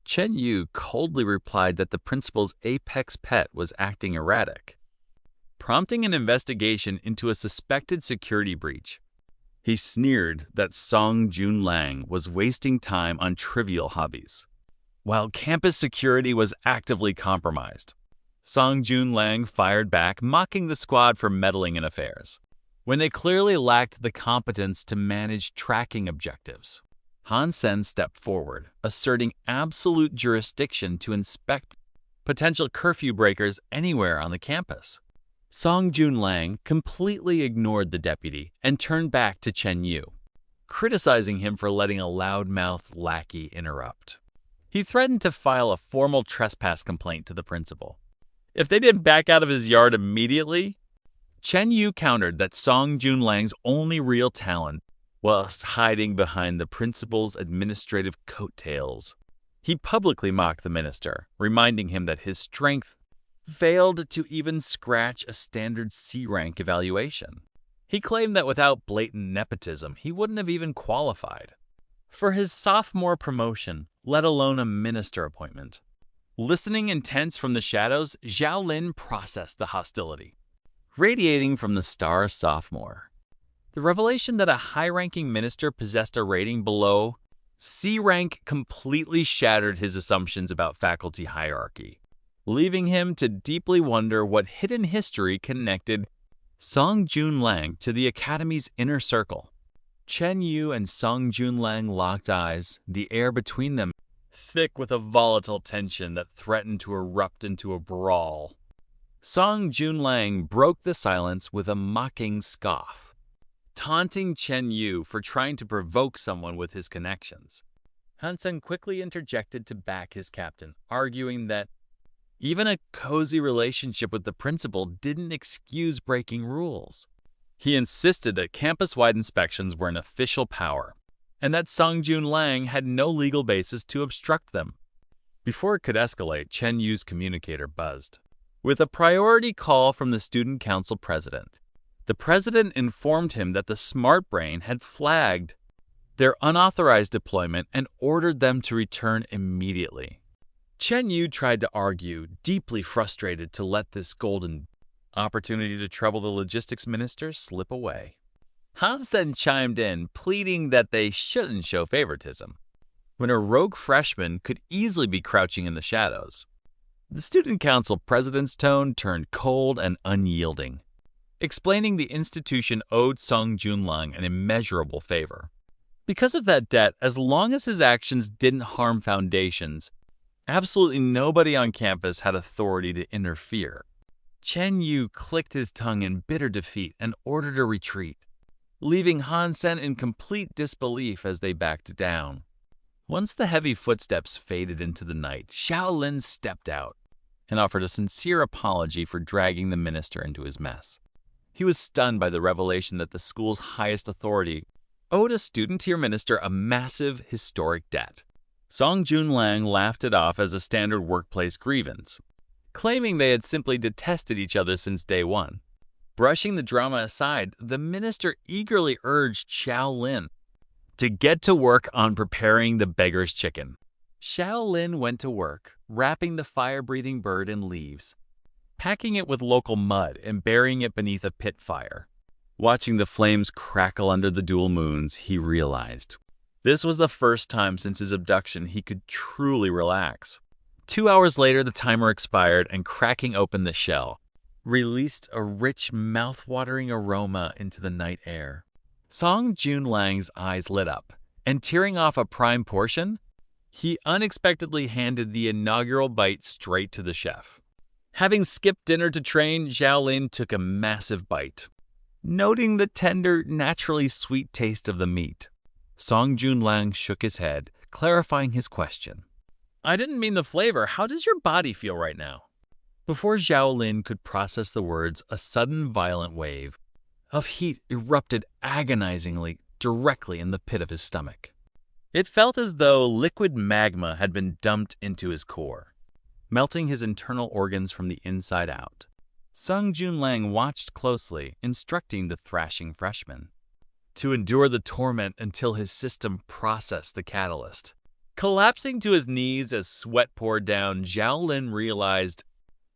Chen Yu coldly replied that the principal's apex pet was acting erratic, prompting an investigation into a suspected security breach. He sneered that Song Jun Lang was wasting time on trivial hobbies, while campus security was actively compromised. Song Jun Lang fired back, mocking the squad for meddling in affairs, when they clearly lacked the competence to manage tracking objectives. Han Sen stepped forward, asserting absolute jurisdiction to inspect potential curfew breakers anywhere on the campus. Song Jun Lang completely ignored the deputy and turned back to Chen Yu, criticizing him for letting a loudmouthed lackey interrupt. He threatened to file a formal trespass complaint to the principal if they didn't back out of his yard immediately. Chen Yu countered that Song Jun Lang's only real talent was hiding behind the principal's administrative coattails. He publicly mocked the minister, reminding him that his strength failed to even scratch a standard C-rank evaluation. He claimed that without blatant nepotism, he wouldn't have even qualified for his sophomore promotion, let alone a minister appointment. Listening intense from the shadows, Zhao Lin processed the hostility radiating from the star sophomore. The revelation that a high-ranking minister possessed a rating below C-rank completely shattered his assumptions about faculty hierarchy, leaving him to deeply wonder what hidden history connected Song Jun Lang to the academy's inner circle. Chen Yu and Song Jun Lang locked eyes, the air between them thick with a volatile tension that threatened to erupt into a brawl. Song Jun Lang broke the silence with a mocking scoff, taunting Chen Yu for trying to provoke someone with his connections. Han Sen quickly interjected to back his captain, arguing that even a cozy relationship with the principal didn't excuse breaking rules. He insisted that campus-wide inspections were an official power, and that Song Jun Lang had no legal basis to obstruct them. Before it could escalate, Chen Yu's communicator buzzed with a priority call from the student council president. The president informed him that the Smart Brain had flagged their unauthorized deployment and ordered them to return immediately. Chen Yu tried to argue, deeply frustrated to let this golden opportunity to trouble the logistics minister slip away. Han Sen chimed in, pleading that they shouldn't show favoritism, when a rogue freshman could easily be crouching in the shadows. The student council president's tone turned cold and unyielding, explaining the institution owed Song Jun Lang an immeasurable favor. Because of that debt, as long as his actions didn't harm foundations, absolutely nobody on campus had authority to interfere. Chen Yu clicked his tongue in bitter defeat and ordered a retreat, leaving Han Sen in complete disbelief as they backed down. Once the heavy footsteps faded into the night, Shaolin stepped out and offered a sincere apology for dragging the minister into his mess. He was stunned by the revelation that the school's highest authority owed a student-tier minister a massive, historic debt. Song Junlang laughed it off as a standard workplace grievance, claiming they had simply detested each other since day one. Brushing the drama aside, the minister eagerly urged Shaolin to get to work on preparing the beggar's chicken. Shaolin went to work, wrapping the fire-breathing bird in leaves, packing it with local mud, and burying it beneath a pit fire. Watching the flames crackle under the dual moons, he realized this was the first time since his abduction he could truly relax. 2 hours later, the timer expired, and cracking open the shell released a rich, mouth-watering aroma into the night air. Song Junlang's eyes lit up, and tearing off a prime portion, he unexpectedly handed the inaugural bite straight to the chef. Having skipped dinner to train, Xiaolin took a massive bite, noting the tender, naturally sweet taste of the meat. Song Junlang shook his head, clarifying his question. "I didn't mean the flavor. How does your body feel right now?" Before Xiaolin could process the words, a sudden violent wave of heat erupted agonizingly directly in the pit of his stomach. It felt as though liquid magma had been dumped into his core, melting his internal organs from the inside out. Sung Junlang watched closely, instructing the thrashing freshman to endure the torment until his system processed the catalyst. Collapsing to his knees as sweat poured down, Xiaolin realized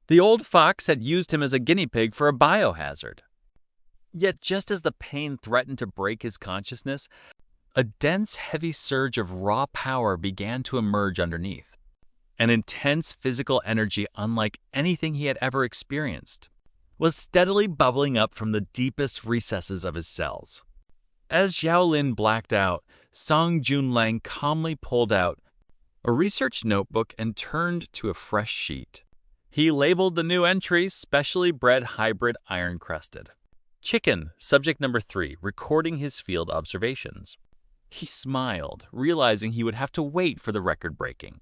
the old fox had used him as a guinea pig for a biohazard. Yet just as the pain threatened to break his consciousness, a dense, heavy surge of raw power began to emerge underneath. An intense physical energy unlike anything he had ever experienced was steadily bubbling up from the deepest recesses of his cells. As Xiaolin blacked out, Song Junlang calmly pulled out a research notebook and turned to a fresh sheet. He labeled the new entry, Specially Bred Hybrid Iron-Crusted Chicken, subject number 3, recording his field observations. He smiled, realizing he would have to wait for the record-breaking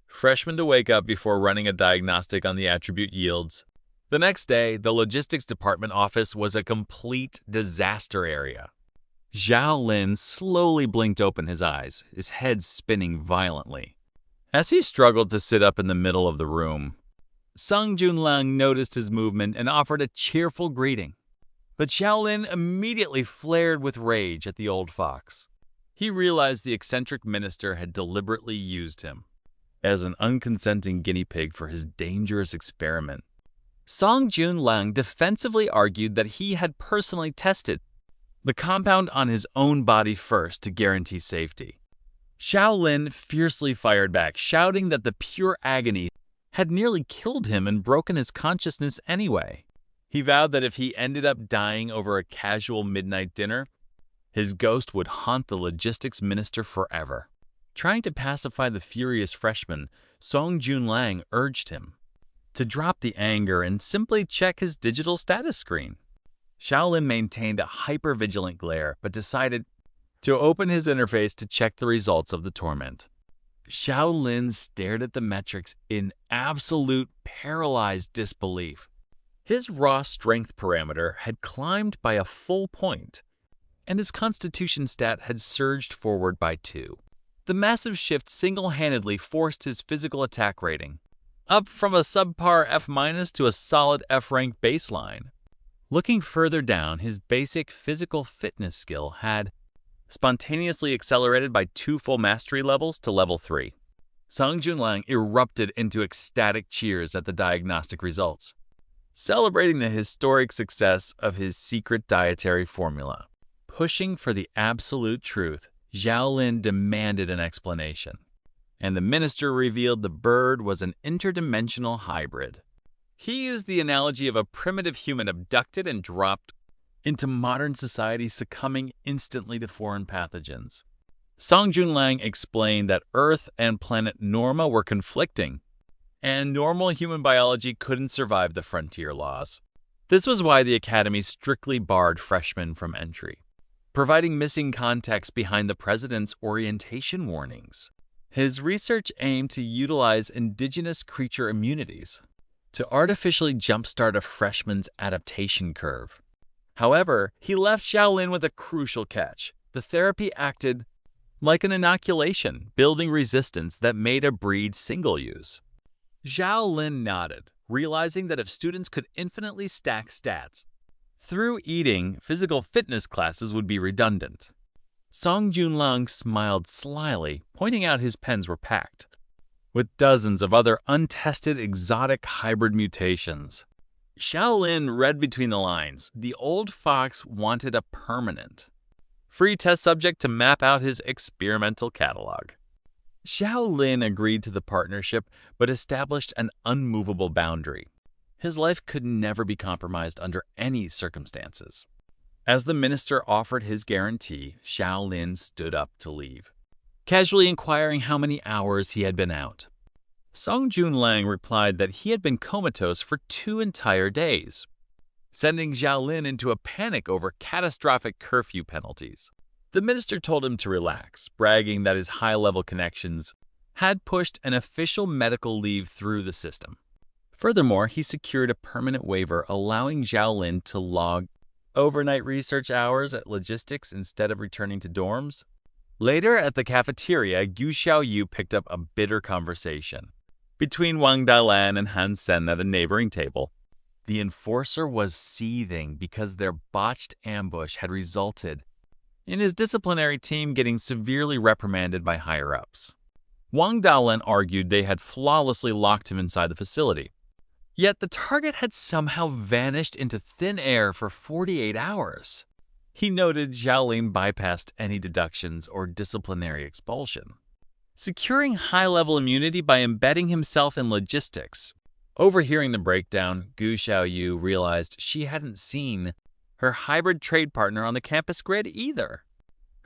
freshman to wake up before running a diagnostic on the attribute yields. The next day, the logistics department office was a complete disaster area. Xiaolin slowly blinked open his eyes, his head spinning violently. As he struggled to sit up in the middle of the room, Sung Junlang noticed his movement and offered a cheerful greeting. But Xiaolin immediately flared with rage at the old fox. He realized the eccentric minister had deliberately used him as an unconsenting guinea pig for his dangerous experiment. Song Junlang defensively argued that he had personally tested the compound on his own body first to guarantee safety. Xiaolin fiercely fired back, shouting that the pure agony had nearly killed him and broken his consciousness anyway. He vowed that if he ended up dying over a casual midnight dinner, his ghost would haunt the logistics minister forever. Trying to pacify the furious freshman, Song Junlang urged him to drop the anger and simply check his digital status screen. Xiaolin maintained a hyper-vigilant glare, but decided to open his interface to check the results of the torment. Xiaolin stared at the metrics in absolute paralyzed disbelief. His raw strength parameter had climbed by a full point, and his constitution stat had surged forward by 2. The massive shift single-handedly forced his physical attack rating up from a subpar F- to a solid F-rank baseline. Looking further down, his basic physical fitness skill had spontaneously accelerated by 2 full mastery levels to level 3. Song Junlang erupted into ecstatic cheers at the diagnostic results, celebrating the historic success of his secret dietary formula. Pushing for the absolute truth, Xiaolin demanded an explanation, and the minister revealed the bird was an interdimensional hybrid. He used the analogy of a primitive human abducted and dropped into modern society, succumbing instantly to foreign pathogens. Song Junlang explained that Earth and planet Norma were conflicting, and normal human biology couldn't survive the frontier laws. This was why the Academy strictly barred freshmen from entry, providing missing context behind the president's orientation warnings. His research aimed to utilize indigenous creature immunities to artificially jumpstart a freshman's adaptation curve. However, he left Xiaolin with a crucial catch. The therapy acted like an inoculation, building resistance that made a breed single-use. Xiaolin nodded, realizing that if students could infinitely stack stats through eating, physical fitness classes would be redundant. Song Junlang smiled slyly, pointing out his pens were packed with dozens of other untested exotic hybrid mutations. Xiaolin read between the lines. The old fox wanted a permanent, free test subject to map out his experimental catalog. Xiaolin agreed to the partnership, but established an unmovable boundary. His life could never be compromised under any circumstances. As the minister offered his guarantee, Xiaolin stood up to leave, casually inquiring how many hours he had been out. Song Junlang replied that he had been comatose for 2 entire days, sending Xiaolin into a panic over catastrophic curfew penalties. The minister told him to relax, bragging that his high-level connections had pushed an official medical leave through the system. Furthermore, he secured a permanent waiver allowing Xiaolin to log overnight research hours at logistics instead of returning to dorms. Later at the cafeteria, Gu Xiaoyu picked up a bitter conversation between Wang Dalan and Han Sen at a neighboring table. The enforcer was seething because their botched ambush had resulted in his disciplinary team getting severely reprimanded by higher-ups. Wang Dalan argued they had flawlessly locked him inside the facility. Yet the target had somehow vanished into thin air for 48 hours. He noted Xiaolin bypassed any deductions or disciplinary expulsion, securing high-level immunity by embedding himself in logistics. Overhearing the breakdown, Gu Xiaoyu realized she hadn't seen her hybrid trade partner on the campus grid either.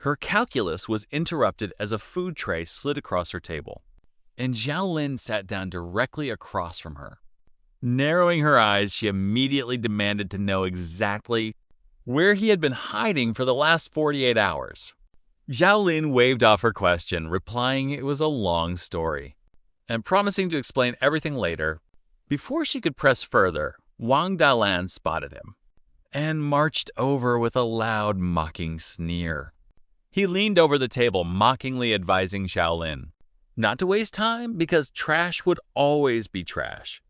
Her calculus was interrupted as a food tray slid across her table, and Xiaolin sat down directly across from her. Narrowing her eyes, she immediately demanded to know exactly where he had been hiding for the last 48 hours. Xiaolin waved off her question, replying it was a long story, and promising to explain everything later. Before she could press further, Wang Dalan spotted him and marched over with a loud, mocking sneer. He leaned over the table, mockingly advising Xiaolin not to waste time because trash would always be trash.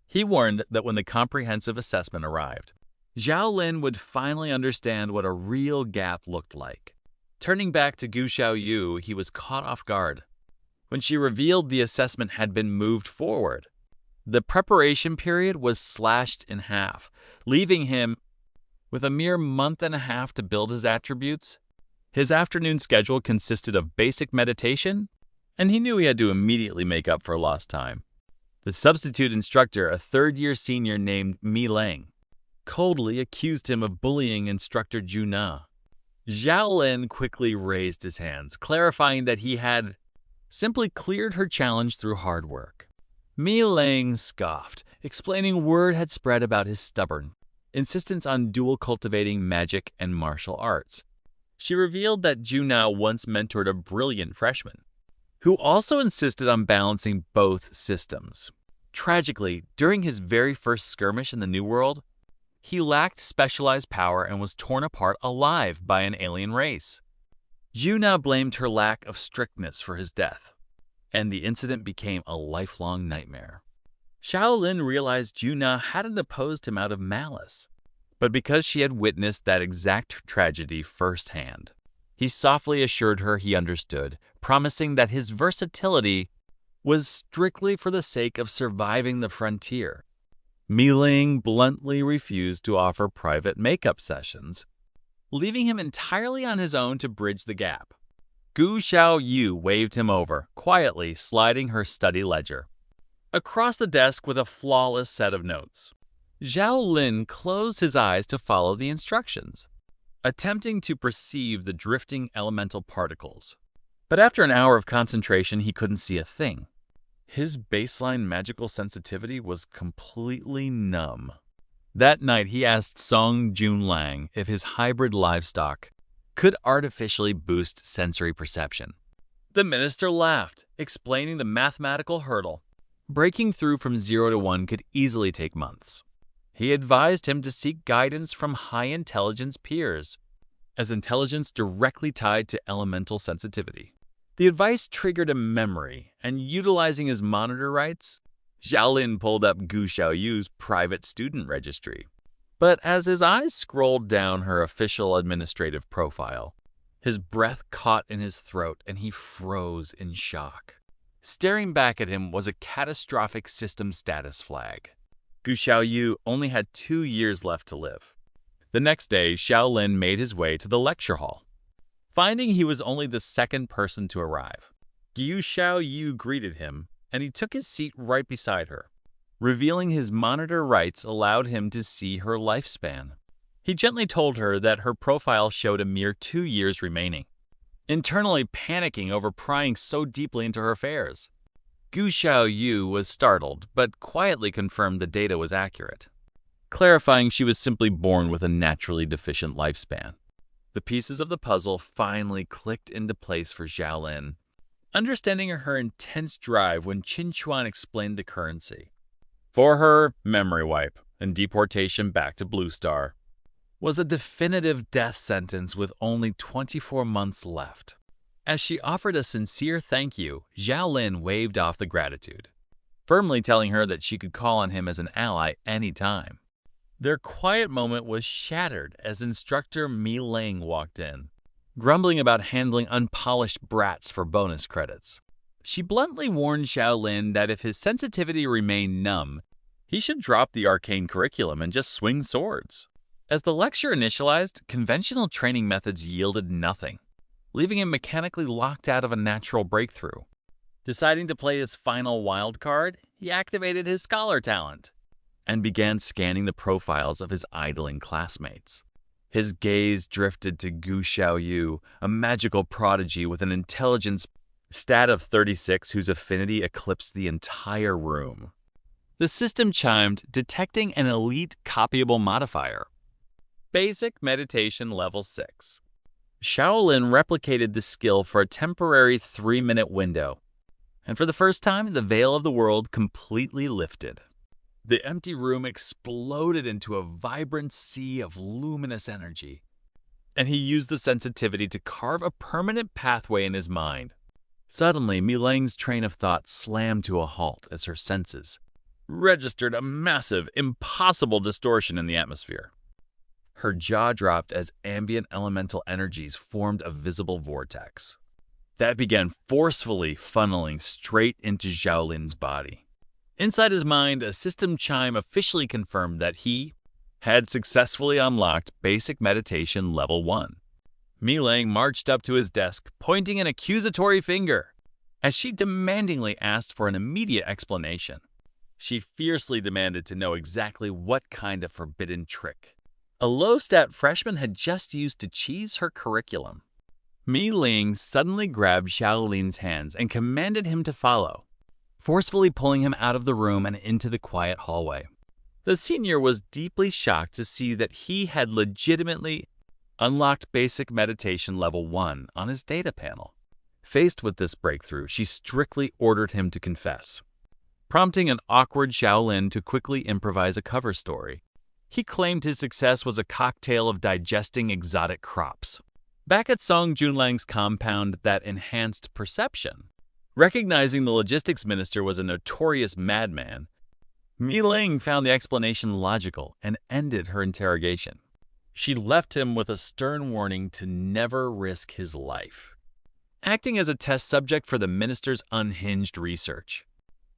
He warned that when the comprehensive assessment arrived, Xiaolin would finally understand what a real gap looked like. Turning back to Gu Xiaoyu, he was caught off guard when she revealed the assessment had been moved forward. The preparation period was slashed in half, leaving him with a mere month and a half to build his attributes. His afternoon schedule consisted of basic meditation, and he knew he had to immediately make up for lost time. The substitute instructor, a third-year senior named Mi Lang, coldly accused him of bullying instructor Juna. Xiaolin quickly raised his hands, clarifying that he had simply cleared her challenge through hard work. Mi Lang scoffed, explaining word had spread about his stubborn insistence on dual cultivating magic and martial arts. She revealed that Juna once mentored a brilliant freshman, who also insisted on balancing both systems. Tragically, during his very first skirmish in the New World, he lacked specialized power and was torn apart alive by an alien race. Juna blamed her lack of strictness for his death, and the incident became a lifelong nightmare. Xiaolin realized Juna hadn't opposed him out of malice, but because she had witnessed that exact tragedy firsthand. He softly assured her he understood, promising that his versatility was strictly for the sake of surviving the frontier. Mi Ling bluntly refused to offer private makeup sessions, leaving him entirely on his own to bridge the gap. Gu Xiaoyu waved him over, quietly sliding her study ledger across the desk with a flawless set of notes. Xiaolin closed his eyes to follow the instructions, attempting to perceive the drifting elemental particles. But after an hour of concentration, he couldn't see a thing. His baseline magical sensitivity was completely numb. That night, he asked Song Junlang if his hybrid livestock could artificially boost sensory perception. The minister laughed, explaining the mathematical hurdle. Breaking through from 0 to 1 could easily take months. He advised him to seek guidance from high-intelligence peers, as intelligence directly tied to elemental sensitivity. The advice triggered a memory, and utilizing his monitor rights, Xiaolin pulled up Gu Xiaoyu's private student registry. But as his eyes scrolled down her official administrative profile, his breath caught in his throat and he froze in shock. Staring back at him was a catastrophic system status flag. Gu Xiaoyu only had 2 years left to live. The next day, Xiaolin made his way to the lecture hall. Finding he was only the second person to arrive, Gu Xiaoyu greeted him, and he took his seat right beside her. Revealing his monitor rights allowed him to see her lifespan. He gently told her that her profile showed a mere 2 years remaining, internally panicking over prying so deeply into her affairs. Gu Xiaoyu was startled, but quietly confirmed the data was accurate, clarifying she was simply born with a naturally deficient lifespan. The pieces of the puzzle finally clicked into place for Xiaolin, understanding her intense drive when Qin Chuan explained the currency. For her, memory wipe and deportation back to Blue Star was a definitive death sentence with only 24 months left. As she offered a sincere thank you, Xiaolin waved off the gratitude, firmly telling her that she could call on him as an ally anytime. Their quiet moment was shattered as instructor Mi Ling walked in, grumbling about handling unpolished brats for bonus credits. She bluntly warned Xiaolin that if his sensitivity remained numb, he should drop the arcane curriculum and just swing swords. As the lecture initialized, conventional training methods yielded nothing, leaving him mechanically locked out of a natural breakthrough. Deciding to play his final wild card, he activated his scholar talent and began scanning the profiles of his idling classmates. His gaze drifted to Gu Xiaoyu, a magical prodigy with an intelligence stat of 36 whose affinity eclipsed the entire room. The system chimed, detecting an elite copyable modifier. Basic Meditation Level 6. Shaolin replicated the skill for a temporary 3-minute window, and for the first time, the veil of the world completely lifted. The empty room exploded into a vibrant sea of luminous energy, and he used the sensitivity to carve a permanent pathway in his mind. Suddenly, Milang's train of thought slammed to a halt as her senses registered a massive, impossible distortion in the atmosphere. Her jaw dropped as ambient elemental energies formed a visible vortex that began forcefully funneling straight into Xiaolin's body. Inside his mind, a system chime officially confirmed that he had successfully unlocked Basic Meditation Level 1. Mi Lang marched up to his desk, pointing an accusatory finger, as she demandingly asked for an immediate explanation. She fiercely demanded to know exactly what kind of forbidden trick a low-stat freshman had just used to cheese her curriculum. Mi Ling suddenly grabbed Xiaolin's hands and commanded him to follow, forcefully pulling him out of the room and into the quiet hallway. The senior was deeply shocked to see that he had legitimately unlocked Basic Meditation Level 1 on his data panel. Faced with this breakthrough, she strictly ordered him to confess, prompting an awkward Xiaolin to quickly improvise a cover story. He claimed his success was a cocktail of digesting exotic crops. Back at Song Junlang's compound that enhanced perception, recognizing the logistics minister was a notorious madman, Mi Ling found the explanation logical and ended her interrogation. She left him with a stern warning to never risk his life, acting as a test subject for the minister's unhinged research.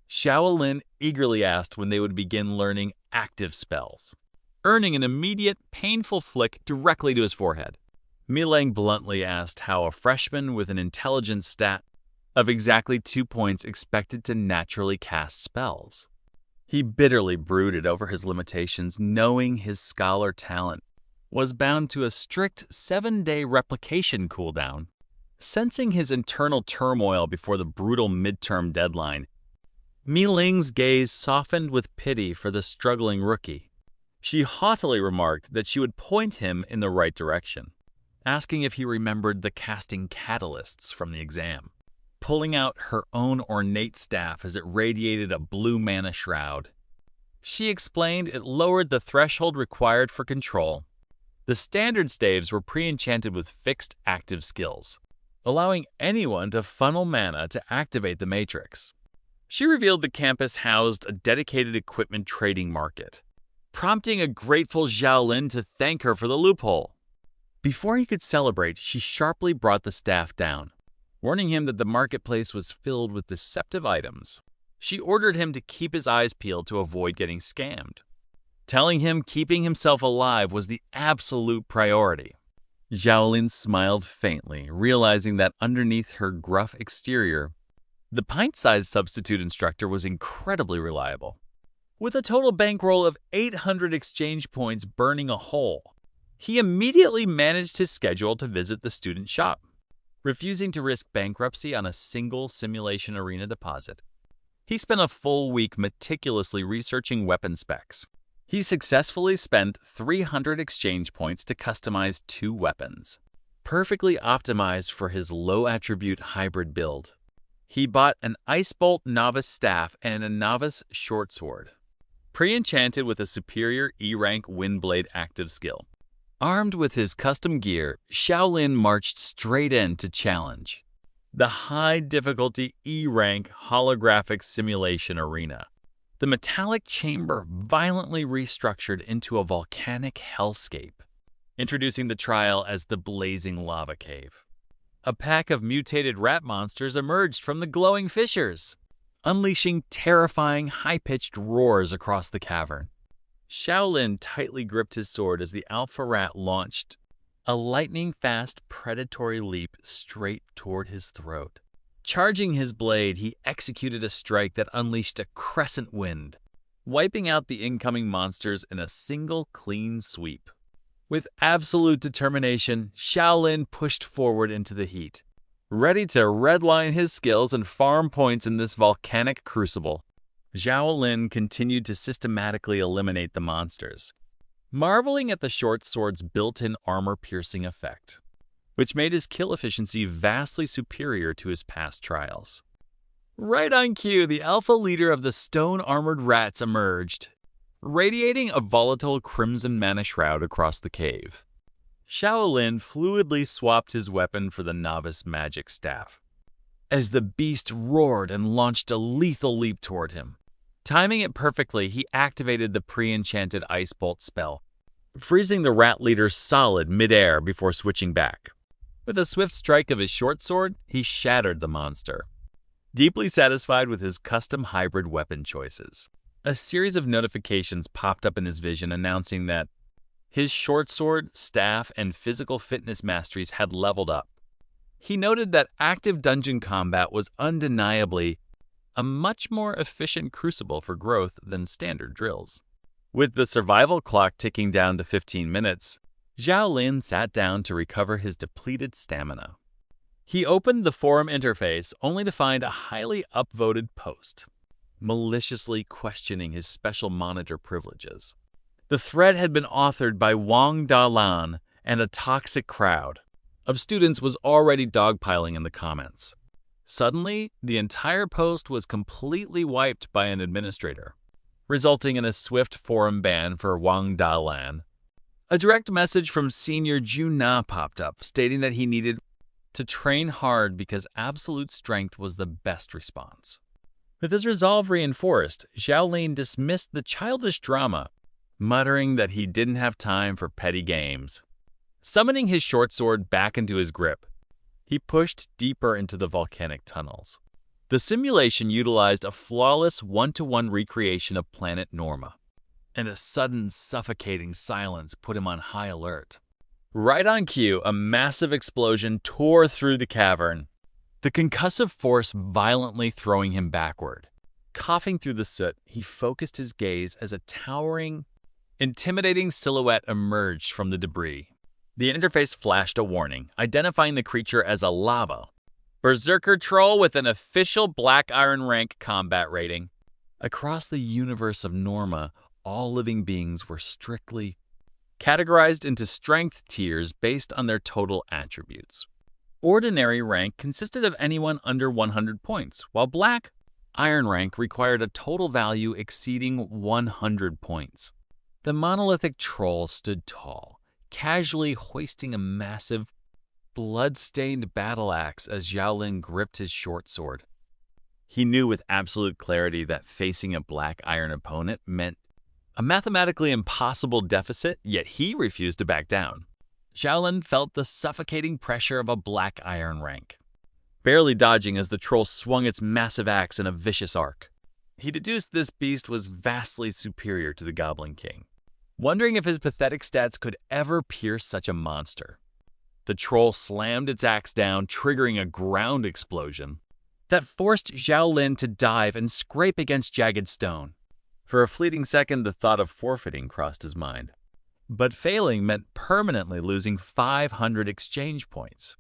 Xiaolin eagerly asked when they would begin learning active spells, earning an immediate, painful flick directly to his forehead. Mi Lang bluntly asked how a freshman with an intelligence stat of exactly 2 points expected to naturally cast spells. He bitterly brooded over his limitations, knowing his scholar talent was bound to a strict 7-day replication cooldown. Sensing his internal turmoil before the brutal midterm deadline, Mi Ling's gaze softened with pity for the struggling rookie. She haughtily remarked that she would point him in the right direction, asking if he remembered the casting catalysts from the exam. pulling out her own ornate staff as it radiated a blue mana shroud. She explained it lowered the threshold required for control. The standard staves were pre-enchanted with fixed active skills, allowing anyone to funnel mana to activate the matrix. She revealed the campus housed a dedicated equipment trading market, prompting a grateful Xiaolin to thank her for the loophole. Before he could celebrate, she sharply brought the staff down, warning him that the marketplace was filled with deceptive items. She ordered him to keep his eyes peeled to avoid getting scammed, telling him keeping himself alive was the absolute priority. Xiaolin smiled faintly, realizing that underneath her gruff exterior, the pint-sized substitute instructor was incredibly reliable. With a total bankroll of 800 exchange points burning a hole, he immediately managed his schedule to visit the student shop, refusing to risk bankruptcy on a single simulation arena deposit. He spent a full week meticulously researching weapon specs. He successfully spent 300 exchange points to customize 2 weapons, perfectly optimized for his low-attribute hybrid build. He bought an Ice Bolt Novice Staff and a Novice Short Sword, pre-enchanted with a superior E-rank Windblade active skill. Armed with his custom gear, Xiaolin marched straight in to challenge the high-difficulty E-rank holographic simulation arena. The metallic chamber violently restructured into a volcanic hellscape, introducing the trial as the Blazing Lava Cave. A pack of mutated rat monsters emerged from the glowing fissures, unleashing terrifying high-pitched roars across the cavern. Xiaolin tightly gripped his sword as the alpha rat launched a lightning-fast predatory leap straight toward his throat. Charging his blade, he executed a strike that unleashed a crescent wind, wiping out the incoming monsters in a single clean sweep. With absolute determination, Xiaolin pushed forward into the heat, ready to redline his skills and farm points in this volcanic crucible. Xiaolin continued to systematically eliminate the monsters, marveling at the short sword's built-in armor-piercing effect, which made his kill efficiency vastly superior to his past trials. Right on cue, the alpha leader of the stone-armored rats emerged, radiating a volatile crimson mana shroud across the cave. Xiaolin fluidly swapped his weapon for the novice magic staff, as the beast roared and launched a lethal leap toward him. Timing it perfectly, he activated the pre-enchanted Ice Bolt spell, freezing the rat leader solid mid-air before switching back. With a swift strike of his short sword, he shattered the monster, deeply satisfied with his custom hybrid weapon choices. A series of notifications popped up in his vision announcing that his short sword, staff, and physical fitness masteries had leveled up. He noted that active dungeon combat was undeniably a much more efficient crucible for growth than standard drills. With the survival clock ticking down to 15 minutes, Xiaolin sat down to recover his depleted stamina. He opened the forum interface only to find a highly upvoted post, maliciously questioning his special monitor privileges. The thread had been authored by Wang Dalan, and a toxic crowd of students was already dogpiling in the comments. Suddenly, the entire post was completely wiped by an administrator, resulting in a swift forum ban for Wang Dalan. A direct message from Senior Juna popped up, stating that he needed to train hard because absolute strength was the best response. With his resolve reinforced, Xiaolin dismissed the childish drama, muttering that he didn't have time for petty games. Summoning his short sword back into his grip, he pushed deeper into the volcanic tunnels. The simulation utilized a flawless one-to-one recreation of planet Norma, and a sudden suffocating silence put him on high alert. Right on cue, a massive explosion tore through the cavern, the concussive force violently throwing him backward. Coughing through the soot, he focused his gaze as a towering, intimidating silhouette emerged from the debris. The interface flashed a warning, identifying the creature as a lava berserker troll with an official Black Iron rank combat rating. Across the universe of Norma, all living beings were strictly categorized into strength tiers based on their total attributes. Ordinary rank consisted of anyone under 100 points, while Black Iron rank required a total value exceeding 100 points. The monolithic troll stood tall, casually hoisting a massive, blood-stained battle axe as Xiaolin gripped his short sword. He knew with absolute clarity that facing a Black Iron opponent meant a mathematically impossible deficit, yet he refused to back down. Xiaolin felt the suffocating pressure of a Black Iron rank, barely dodging as the troll swung its massive axe in a vicious arc. He deduced this beast was vastly superior to the Goblin King, wondering if his pathetic stats could ever pierce such a monster. The troll slammed its axe down, triggering a ground explosion that forced Xiaolin to dive and scrape against jagged stone. For a fleeting second, the thought of forfeiting crossed his mind. But failing meant permanently losing 500 exchange points.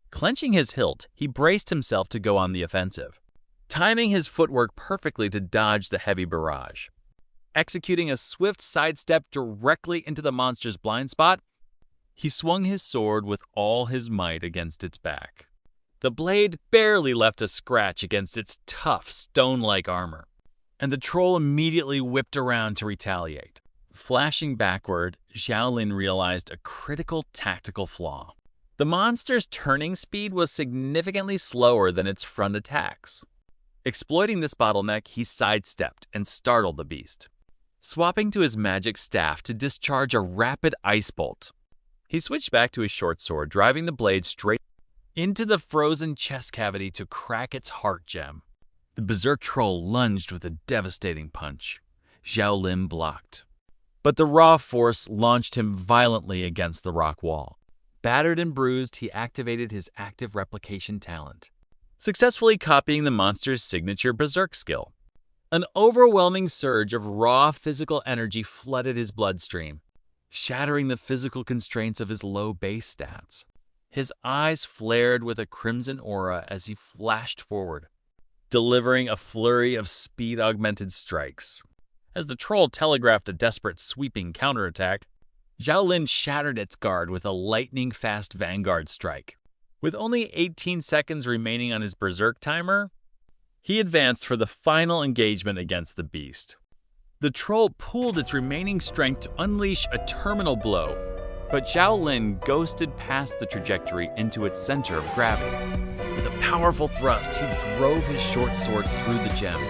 Clenching his hilt, he braced himself to go on the offensive, timing his footwork perfectly to dodge the heavy barrage. Executing a swift sidestep directly into the monster's blind spot, he swung his sword with all his might against its back. The blade barely left a scratch against its tough, stone-like armor, and the troll immediately whipped around to retaliate. Flashing backward, Xiaolin realized a critical tactical flaw. The monster's turning speed was significantly slower than its front attacks. Exploiting this bottleneck, he sidestepped and startled the beast, swapping to his magic staff to discharge a rapid ice bolt. He switched back to his short sword, driving the blade straight into the frozen chest cavity to crack its heart gem. The berserk troll lunged with a devastating punch. Xiaolin blocked, but the raw force launched him violently against the rock wall. Battered and bruised, he activated his active replication talent, successfully copying the monster's signature berserk skill. An overwhelming surge of raw physical energy flooded his bloodstream, shattering the physical constraints of his low base stats. His eyes flared with a crimson aura as he flashed forward, delivering a flurry of speed-augmented strikes. As the troll telegraphed a desperate sweeping counterattack, Xiaolin shattered its guard with a lightning-fast vanguard strike. With only 18 seconds remaining on his berserk timer, he advanced for the final engagement against the beast. The troll pooled its remaining strength to unleash a terminal blow, but Xiaolin ghosted past the trajectory into its center of gravity. With a powerful thrust, he drove his short sword through the gem,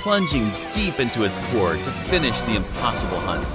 plunging deep into its core to finish the impossible hunt.